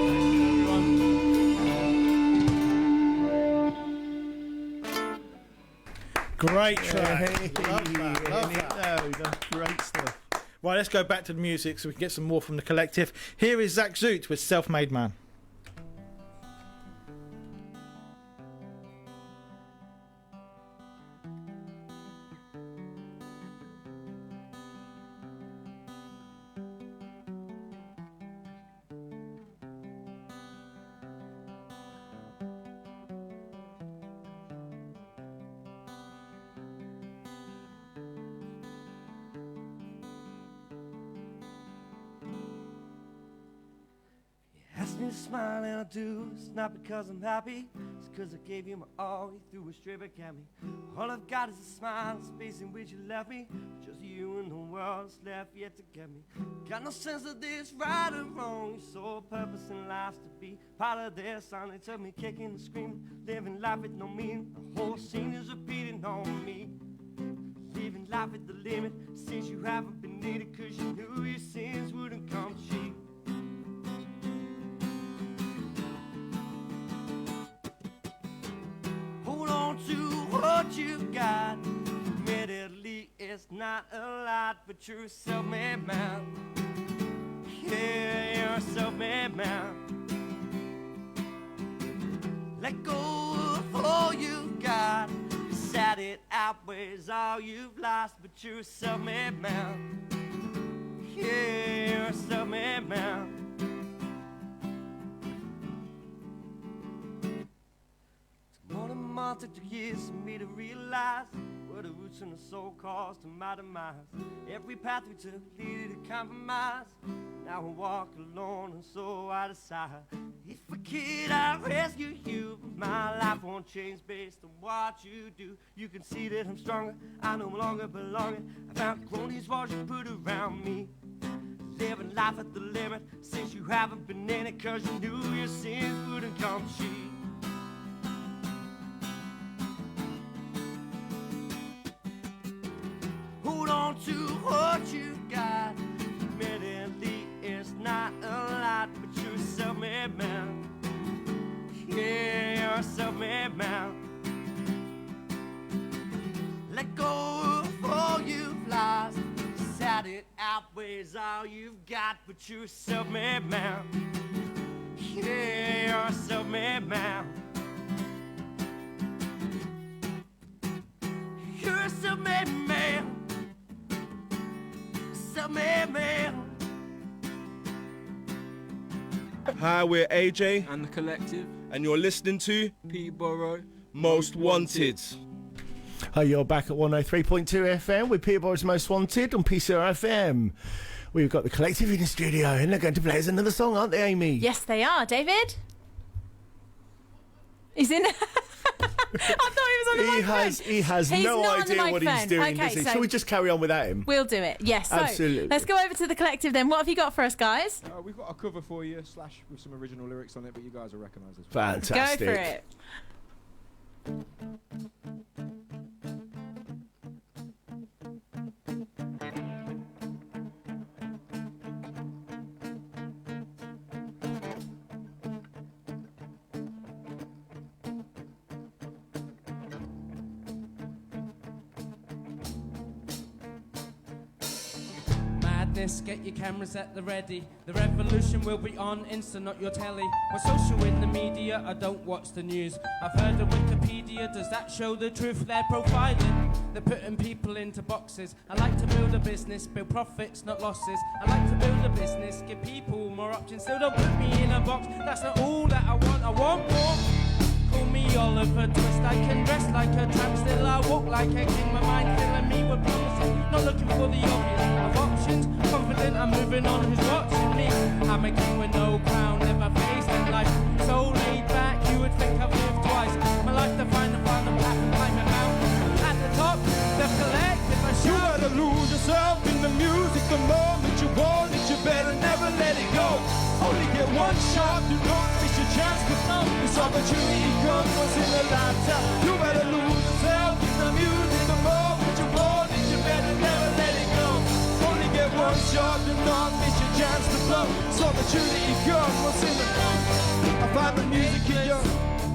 Great track. Love that. Love that. No, that's great stuff. Right, let's go back to the music so we can get some more from the collective. Here is Zach Zoot with Self-Made Man. Ask me to smile and I do. It's not because I'm happy, it's because I gave you my all. You threw a straight back at me. All I've got is a smile, the space in which you left me. Just you and the world that's left yet to get me. Got no sense of this right or wrong. Your sole purpose in life's to be part of their song. They took me kicking and screaming, living life with no meaning. The whole scene is repeating on me. Living life at the limit since you haven't been needed, cause you knew your sins wouldn't come cheap. Hold on to what you got. Admittedly, it's not a lot, but you're a self-made man. Yeah, you're a self-made man. Let go of all you got. Sad it outweighs all you've lost, but you're a self-made man. Yeah, you're a self-made man. More than a month, it took years for me to realize what the roots and the soul caused to my demise. Every path we took leaded to compromise. Now I walk alone and so I decide, if I could, I'll rescue you. My life won't change based on what you do. You can see that I'm stronger, I no longer belong. I've outgrown these walls you put around me. Living life at the limit since you haven't been in it, cause you knew your sins wouldn't come cheap. Hold on to what you got. Admittedly, it's not a lot, but self-made man. Let go of all you flies. Sad it outweighs all you've got, but you're a self-made man. Yeah, you're a self-made man. You're a self-made man. Self-made man. Hi, we're AJ and the Collective, and you're listening to Peterborough Most Wanted. Hi, you're back at 103.2 FM with Peterborough's Most Wanted on PCR FM. We've got the Collective in the studio and they're going to play us another song, aren't they, Amy? Yes, they are. David? He's in. I thought he was on the microphone. He has no idea what he's doing, does he? so Shall we just carry on without him? We'll do it. Yes. So Absolutely. let's go over to the Collective then. What have you got for us, guys? We've got a cover for you, / with some original lyrics on it, but you guys will recognise this. Fantastic. Go for it. Get your cameras at the ready. The revolution will be on Insta, not your telly. We're social in the media, I don't watch the news. I've heard of Wikipedia, does that show the truth? They're profiling, they're putting people into boxes. I like to build a business, build profits, not losses. I like to build a business, give people more options. Still don't put me in a box, that's not all that I want more. Call me Oliver Twist, I can dress like a tramp, still I walk like a king. My mind filling me with promises, not looking for the obvious. I've options, confident I'm moving on, who's watching me? I'm a king with no crown, never faced in life. So laid back, you would think I've lived twice. My life to find and path and climb a mountain. At the top, the Collective, I should. You better lose yourself in the music the moment you want it, you better never let it go. Only get one shot, you don't miss your chance to know. This opportunity comes once in a lifetime. You better lose yourself in the music the moment you want it, you better never let it go. Only get one shot, do not miss your chance to blow. This opportunity comes once in a lifetime. I find the music in you.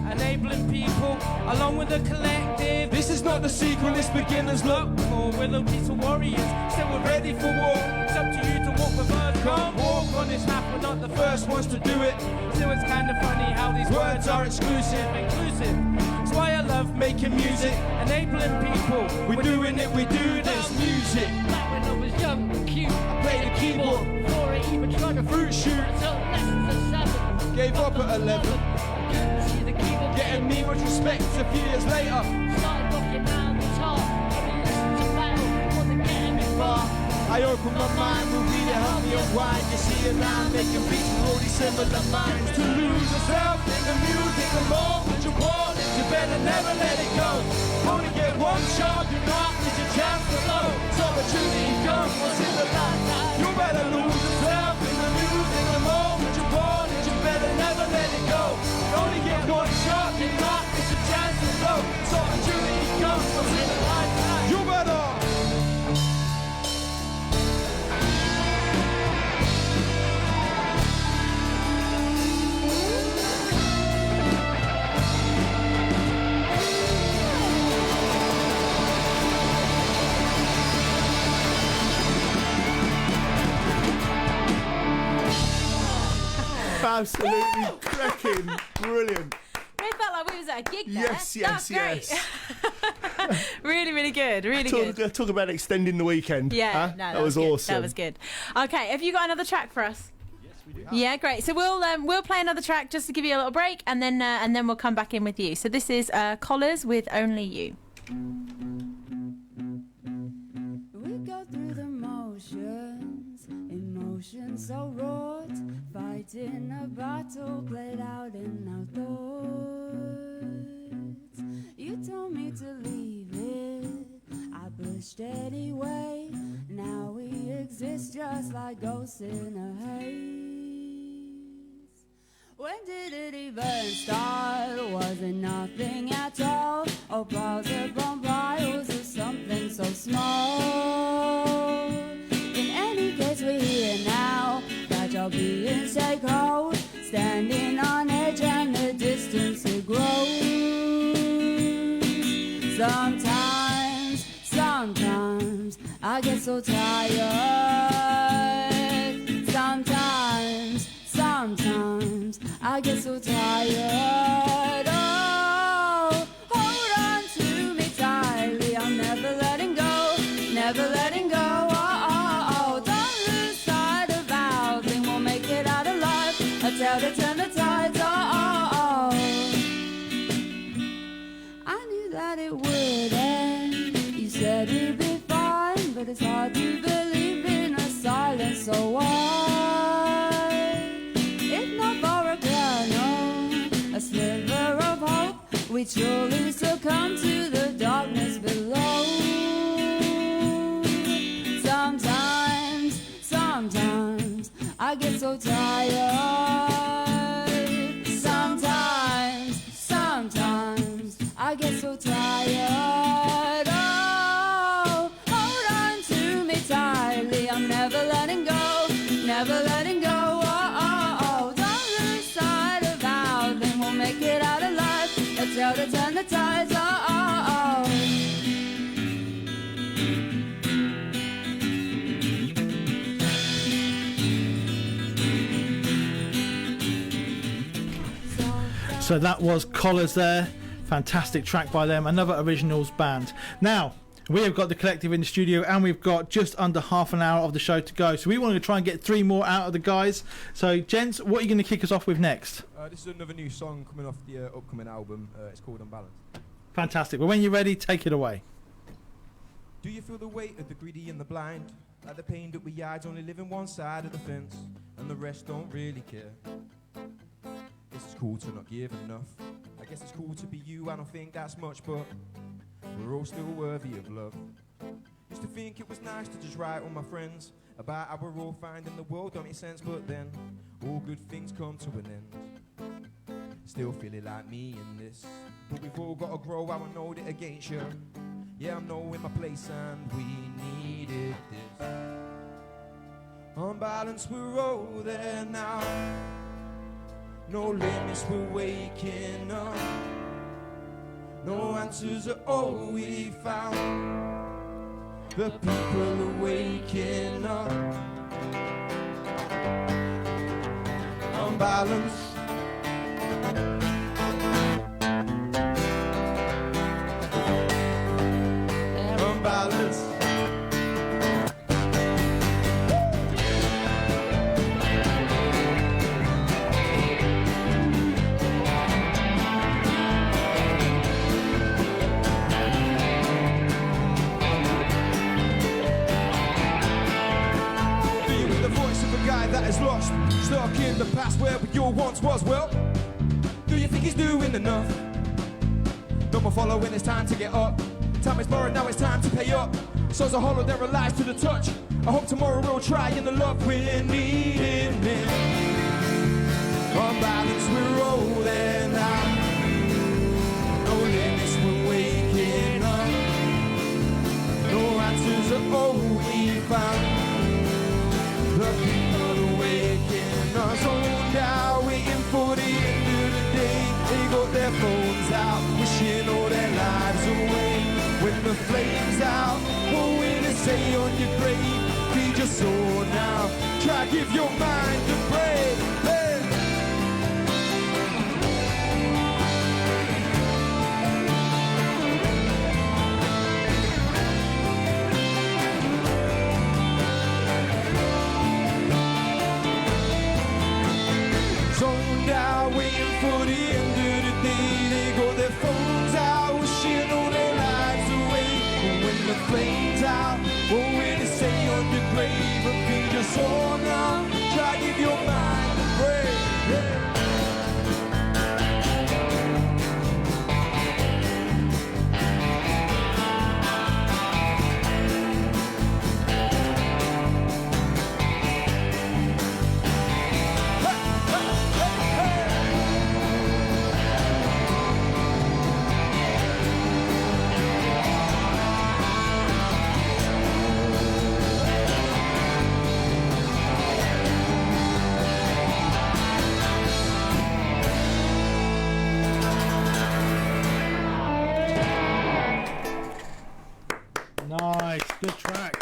Enabling people, along with the Collective. This is not the sequel, it's beginner's luck. More we're the peaceful warriors, still we're ready for war. It's up to you to walk the bird. Can't walk on this map, we're not the first ones to do it. Still it's kind of funny how these words are exclusive. That's why I love making music, enabling people. We're doing it, we do this music. Back when I was young and cute, I played the keyboard before I even tried a fruit shoot. I took lessons at 7. Gave up at 11. See the keyboard getting me much respect a few years later. Started rocking round the top. Every listen to battle wasn't getting me far. I opened my mind, will be to help me unwind. You see a line making beats with all these similar minds. To lose yourself in the music the moment you want it, you better never let it go. Only get one shot, do not miss your chance to blow. This opportunity comes once in a lifetime. You better lose yourself in the music the moment you want it, you better never let it go. You only get one shot, do not miss your chance to blow. This opportunity comes once in a lifetime. You better. Absolutely cracking. Brilliant. It felt like we was at a gig there. Yes. Really, really good. Really good. Talk about extending the weekend. Yeah, huh? no, that was good. awesome. That was good. Okay, have you got another track for us? Yes, we do. Yeah, great. So we'll play another track just to give you a little break, and then we'll come back in with you. So this is Collars with Only You. We go through the motions, emotions so wrought, fighting a battle played out in our thoughts. You told me to leave it, I pushed anyway. Now we exist just like ghosts in a haze. When did it even start? Was it nothing at all? Or piles upon piles of something so small? In any case, we're here now. That you're being so cold, standing on edge and the distance it grows. so tired. Sometimes I get so tired. Oh, hold on to me tightly. I'm never letting go, never letting go. Oh, don't lose sight of our thing. We'll make it out alive. I tell to turn the tides. Oh, I knew that it would end. You said it'd be fine, but it's hard to believe in a silence so wide. If not for a kernel, a sliver of hope, we'd surely succumb to the darkness below. Sometimes I get so tired. Sometimes I get so tired. Oh, hold on to me tightly. I'm never letting go, never letting go. Oh, don't lose sight of our thing. We'll make it out alive. Let's go to turn the tides. Oh. So that was Collars there. Fantastic track by them. Another originals band. Now, we have got the collective in the studio and we've got just under half an hour of the show to go. So we wanted to try and get 3 more out of the guys. So, gents, what are you going to kick us off with next? This is another new song coming off the upcoming album. It's called Unbalanced. Fantastic. Well, when you're ready, take it away. Do you feel the weight of the greedy and the blind? Like the pain that we hide's only living one side of the fence, and the rest don't really care. Guess it's cool to not give enough. I guess it's cool to be you, I don't think that's much, but we're all still worthy of love. Used to think it was nice to just write all my friends about how we're all finding the world don't make sense, but then all good things come to an end. Still feeling like me in this, but we've all got to grow, I know it against you. Yeah, I'm knowing my place and we needed this. Unbalanced, we're all there now. No limits, we're waking up. No answers are all we found. The people are waking up. Unbalanced. Unbalanced. That is lost, stuck in the past where your once was. Well, do you think he's doing enough? No more following, it's time to get up. Time is borrowed, now it's time to pay up. Souls are hollow, they're alive to the touch. I hope tomorrow we'll try in the love we're needing. Unbalanced, we're rolling now. No limits, we're waking up. No answers are all we found. The people are waking us on down, waiting for the end of the day. They got their phones out, wishing all their lives away. When the flames out, what will it say on your grave? Feed your soul now, try give your mind a break. Hey. Zoned out, waiting for the end of the day. They got their phones out, wishing all their lives away. But when the flames out, what will it say on your grave? And feed your soul now, try give your mind a break. Yeah.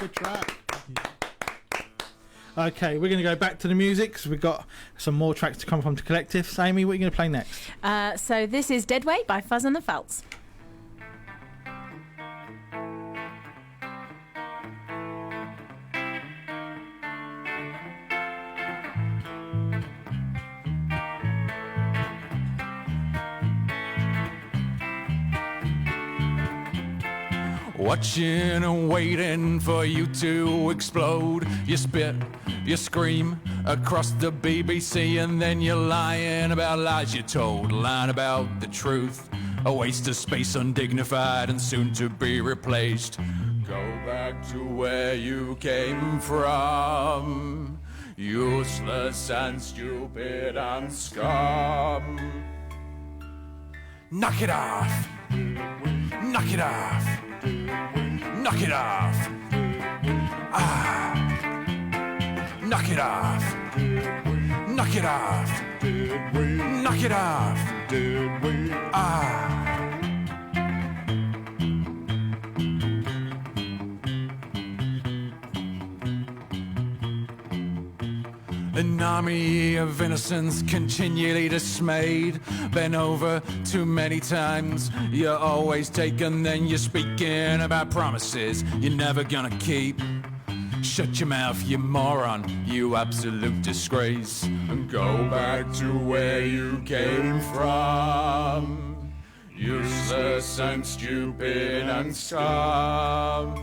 Good track. Okay, we're going to go back to the music because we've got some more tracks to come from the collective. Amy, what are you going to play next? So this is Deadweight by Fuzz and the Felts. Watching and waiting for you to explode. You spit, you scream across the BBC, and then you're lying about lies you told, lying about the truth. A waste of space, undignified and soon to be replaced. Go back to where you came from, useless and stupid and scum. Knock it off, knock it off. Knock it off. Ah. Knock it off. Knock it off. Knock it off. Ah. An army of innocents continually dismayed, bent over too many times. You're always taking, then you're speaking about promises you're never gonna keep. Shut your mouth, you moron, you absolute disgrace, and go back to where you came from. Useless and stupid and scum.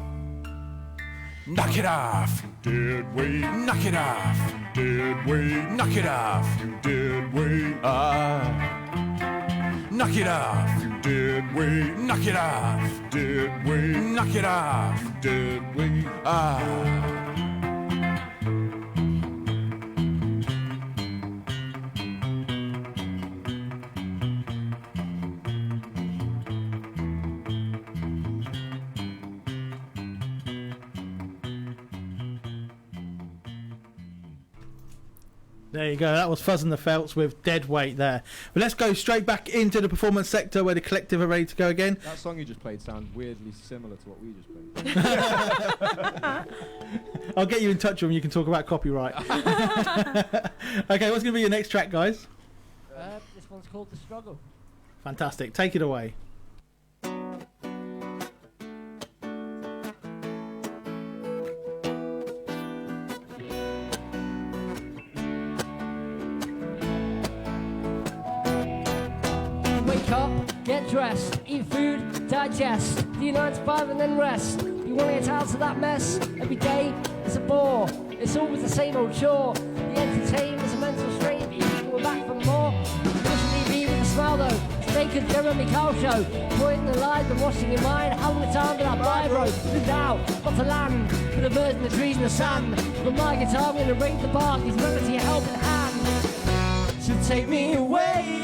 Knock it off. Did we? Knock it off. Did we? Knock it off. You did we? Knock it off. You did we? Knock it off. Did we? Knock it off. Did we? There you go. That was Fuzz and the Felts with Deadweight there. But let's go straight back into the performance sector where the collective are ready to go again. That song you just played sounds weirdly similar to what we just played. I'll get you in touch with them. You can talk about copyright. Okay, what's going to be your next track, guys? This one's called The Struggle. Fantastic. Take it away. Get dressed, eat food, digest, do 9 to 5 and then rest. You want to get out of that mess? Every day is a bore, it's always the same old chore. The entertainment is a mental strain, but you think we're back for more. Pushing TV with a smile though, it's naked Jeremy Kyle show. Pointing the lies and washing your mind, how the time that I buy road. Moved out, got to land, for the birds and the trees and the sand. With my guitar I'm gonna raise the bar, these melody a helping hand. So take me away.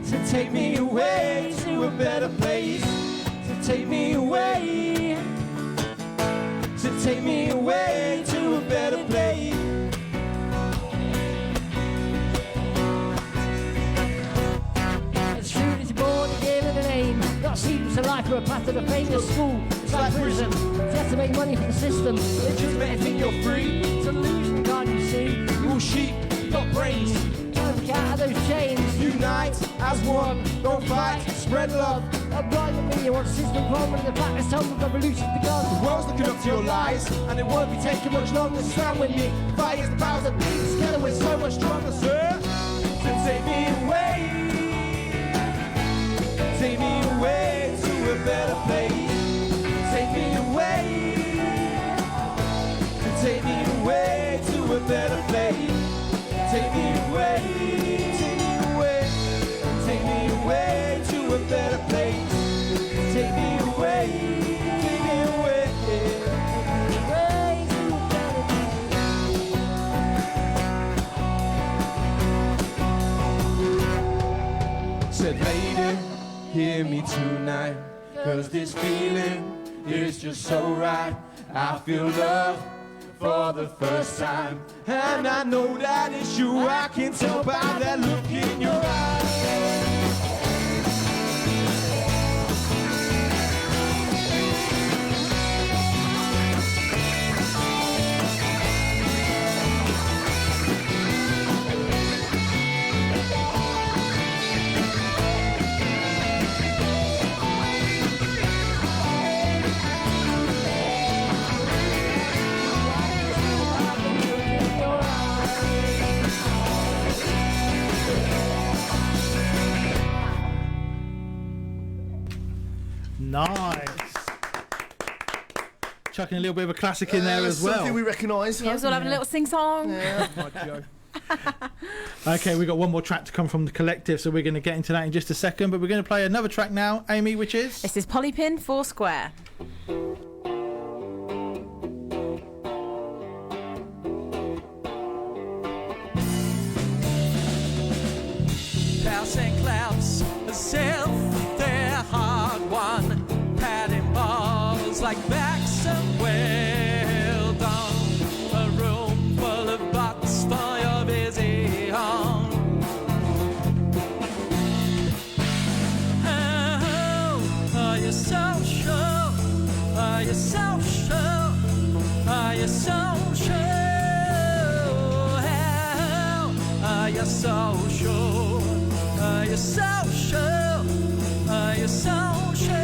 So take me away to a better place. So take me away. So take me away to a better place. As soon as you're born, you give it a name. Not a secret to life or a path to the famous school. It's like prison. You have to make money for the system. They just make you think you're free. It's an illusion, can't you see? You're all sheep, not brains. Get out of those chains. Unite as one, don't fight, spread love. I'm blind to me, you want a system wrong, and the blackest time of revolution begun. The world's looking up to your lies, and it won't be taking much longer. Stand with me, fight against the powers that be. Together we're so much stronger, sir. So take me away. Take me away to a better place. Take me away. Take me away to a better place. Take me away, take me away, take me away to a better place. Take me away, take me away, away to a better place. Said lady, hear me tonight, 'cause this feeling is just so right. I feel love for the first time, and I know that it's you. I can tell by that look in your eyes. Nice. Chucking a little bit of a classic in there as well. Something we recognise. Yeah, we're all having a little sing-song. Okay, we've got one more track to come from the collective, so we're going to get into that in just a second, but we're going to play another track now, Amy, which is? This is Polypin 4 Square. Passing clouds as if they're hard won, padding balls like backs of well done. A room full of bucks for your busy home. Oh, are you so sure? Are you so sure? Are you so sure? Are you so sure? Are you so sure? Are you so sure?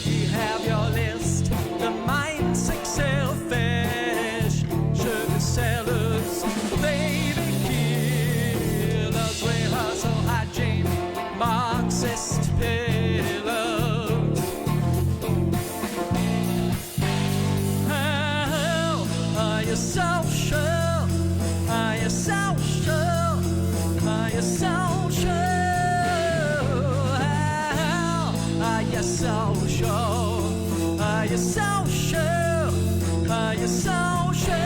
You have your list, the mindset selfish, sugar sellers, baby killers, we hustle hygiene, Marxist pillars. Oh, are you so sure? Are you so sure? Are you so sure? Are you so sure? Are you so sure? Are you so sure?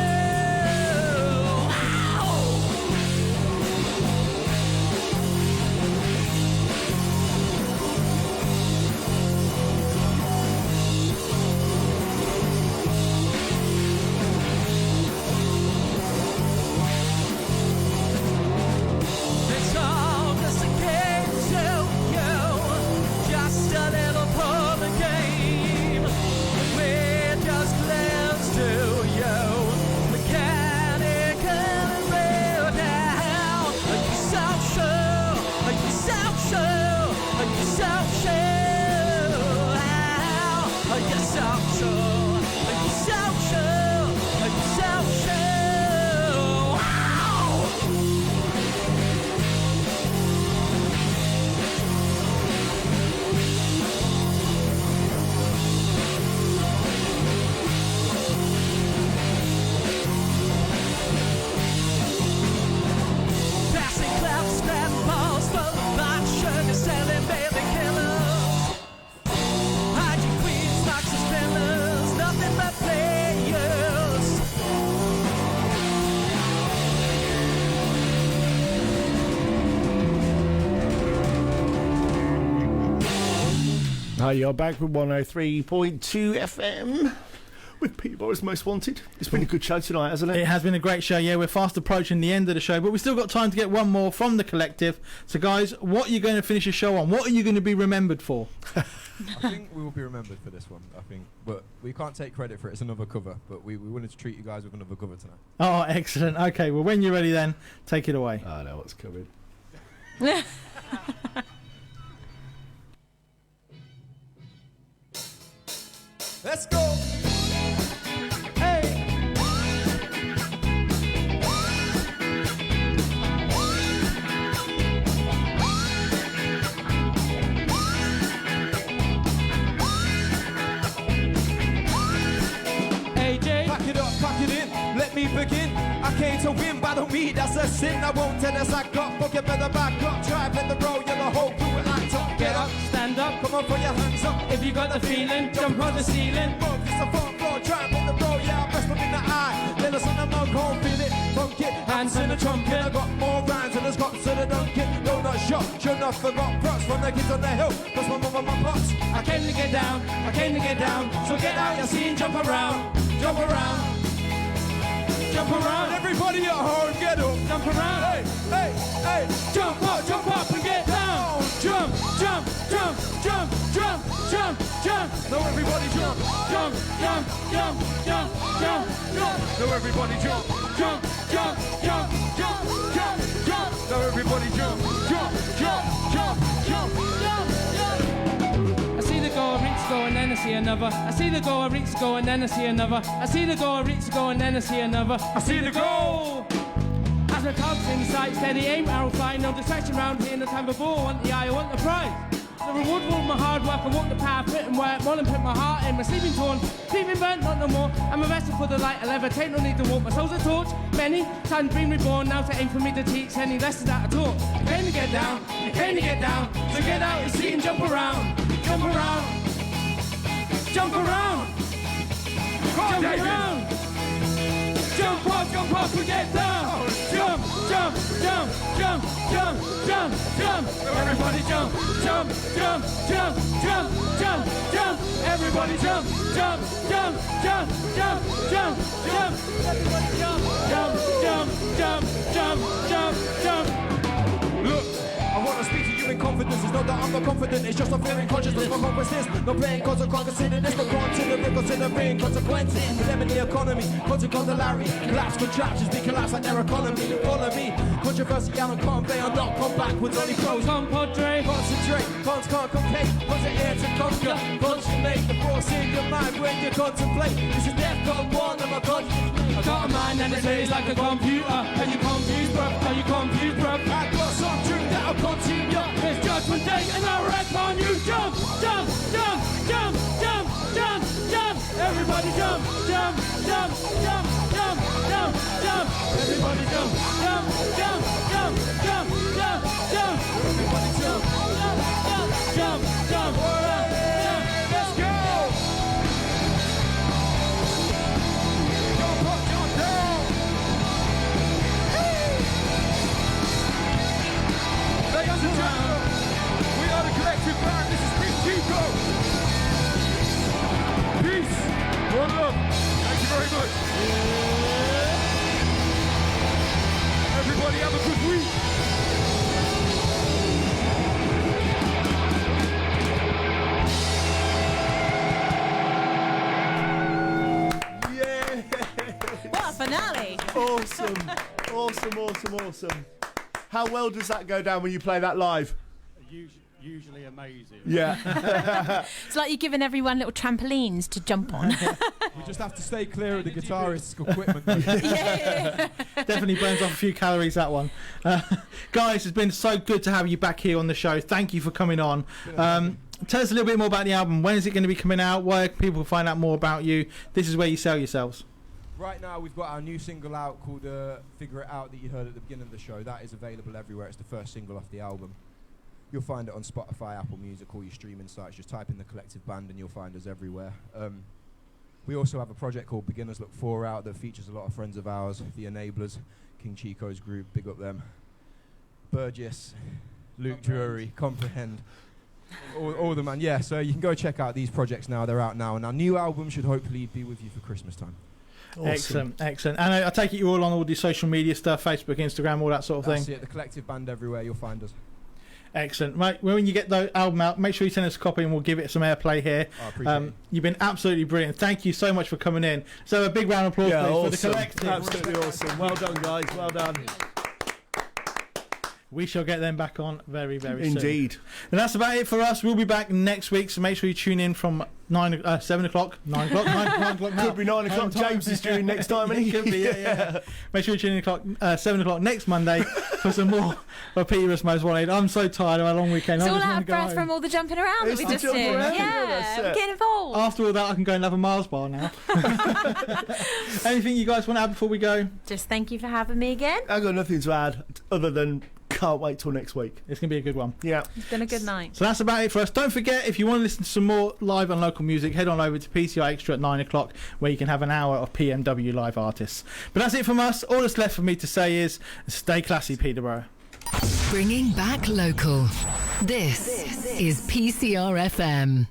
It's all just a game to you, just a little puzzle game. We're just close to you, mechanical and real now. Are you so sure? Are you so sure? Are you so sure? Are you so sure? Are you so sure? Are you so sure? Passing clouds, spread balls full of black sugar, selling baby killers. Hiding queens, Marxist pillars, nothing but players. Hi, you're back with 103.2 FM with Peterborough's Most Wanted. It's been a good show tonight, hasn't it? It has been a great show, yeah. We're fast approaching the end of the show, but we've still got time to get one more from the collective. So, guys, what are you going to finish your show on? What are you going to be remembered for? I think we will be remembered for this one, I think. But we can't take credit for it. It's another cover. But we wanted to treat you guys with another cover tonight. Oh, excellent. Okay, well, when you're ready then, take it away. I know what's coming. Let's go. Hey. AJ, Pack it up, pack it in, let me begin. I came to win, by the me, that's a sin. I won't tell us I got, fuck it, better back up. Drive in the road, you're the whole crew and lights up. get up, stand up. Come on, put your hands up. If you got the feeling, jump on the ceiling. Move, it's the front floor, drive in the road, yeah, I best one in the eye. Let us on the mug, home, feel it, funk it, hands in the trumpet. I got more rhymes and there's got to the dunkin'. Donut shop, sure enough, I got props from the kids on the hill. Cause my mum and my pops. I came to get down, I came to get down. So get out your scene, jump around, jump around. Jump around, Everybody at home, get up. jump around. Hey, hey, hey. Jump up and get down. Jump, jump, jump, jump, jump, jump, jump. Now everybody jump. Jump, jump, jump, jump, jump, jump. Now everybody jump. Jump, jump, jump, jump, jump, jump. Now everybody jump. Jump, jump, jump, jump, jump. I see the goal, I reach the goal, and then I see another. I see the goal, I reach the goal, and then I see another. I see the goal, I reach the goal, and then I see another. I see the goal. As my cogs in sight, steady aim, arrow flying, no distraction round here, no time for ball. Want the eye, I want the prize. The reward for my hard work, I walk the path, fit and work, more than put my heart in. My sleeping torn, feeling burnt, not no more. I'm a vessel for the light, I levitate, no need to walk. My soul's a torch, many times been reborn. Now to aim for me to teach any lessons that I taught. You came to get down, you came to get down. So get out and see and jump around, jump around, jump around, jump around. Jump off, we get down. Jump, jump, jump, jump, jump, jump, jump. Everybody jump, jump, jump, jump, jump, jump, jump. Everybody jump, jump, jump, jump, jump, jump, jump. Everybody jump, jump, jump, jump, jump, jump, jump. Look, I want to speak to you in confidence. It's not that I'm not confident, it's just I'm feeling consciousness. My consciousness, no playing cause I can't consider this. No considering consequences. Lemon the economy, contemporary. Collapse contraptions, be collapse like their economy. Follow me, controversy, I can't play. I'm not come backwards, only pros. Compadre, concentrate, can't compete. Cause it's here to conquer. Consummate the force in your mind when you contemplate. This is DEFCON 1 of my conscience. I got a mind and it plays like a computer. Are you confused, bruv? Are you confused, bruv? I got some truth that'll continue. It's Judgment Day and I wreck on you. Jump, jump, jump, jump, jump, jump, jump. Everybody jump, jump, jump, jump, jump, jump, jump. Everybody jump, jump, jump, jump, jump, jump, jump. Everybody jump, jump, jump, jump, jump, jump. Let's go. Jump up, jump down. Ladies and gentlemen, we are the collective band. This is Big Chico. Peace. One love. Thank you very much. Everybody have a good week. What a finale! Awesome. How well does that go down when you play that live? Usually amazing. Yeah. It's like you're giving everyone little trampolines to jump on. We just have to stay clear of the guitarist's equipment. Yeah. Definitely burns off a few calories, that one. Guys, it's been so good to have you back here on the show. Thank you for coming on. Tell us a little bit more about the album. When is it going to be coming out? Where can people find out more about you? This is where you sell yourselves. Right now we've got our new single out called Figure It Out that you heard at the beginning of the show. That is available everywhere. It's the first single off the album. You'll find it on Spotify, Apple Music, all your streaming sites. Just type in The Collective Band and you'll find us everywhere. We also have a project called Beginners Look 4 out that features a lot of friends of ours, The Enablers, King Chico's group, big up them, Burgess, Luke Drury, Comprehend, all the man. Yeah, so you can go check out these projects now. They're out now, and our new album should hopefully be with you for Christmas time. Awesome. Excellent. And I take it you're all on all the social media stuff, Facebook, Instagram, all that sort of thing? That's it, The Collective Band everywhere, you'll find us. Excellent. Right, when you get the album out, make sure you send us a copy and we'll give it some airplay here. I appreciate it. You've been absolutely brilliant. Thank you so much for coming in. So a big round of applause, please, for The Collective. Absolutely awesome. Well done, guys. Well done. We shall get them back on very, very soon. Indeed. And that's about it for us. We'll be back next week, so make sure you tune in from 7 o'clock. 9 o'clock now. Could be 9 o'clock. James is doing next time, isn't he? Could be, yeah. Make sure you tune in 7 o'clock next Monday for some more of Peter's Most Wanted. I'm so tired of a long weekend. It's I all just out want of to go breath home. from all the jumping around that we just did. Yeah, get involved. After all that, I can go and have a Mars bar now. Anything you guys want to add before we go? Just thank you for having me again. I've got nothing to add other than can't wait till next week. It's going to be a good one. Yeah. It's been a good night. So that's about it for us. Don't forget, if you want to listen to some more live and local music, head on over to PCI Extra at 9 o'clock, where you can have an hour of PMW live artists. But that's it from us. All that's left for me to say is stay classy, Peterborough. Bringing back local. This is PCR FM.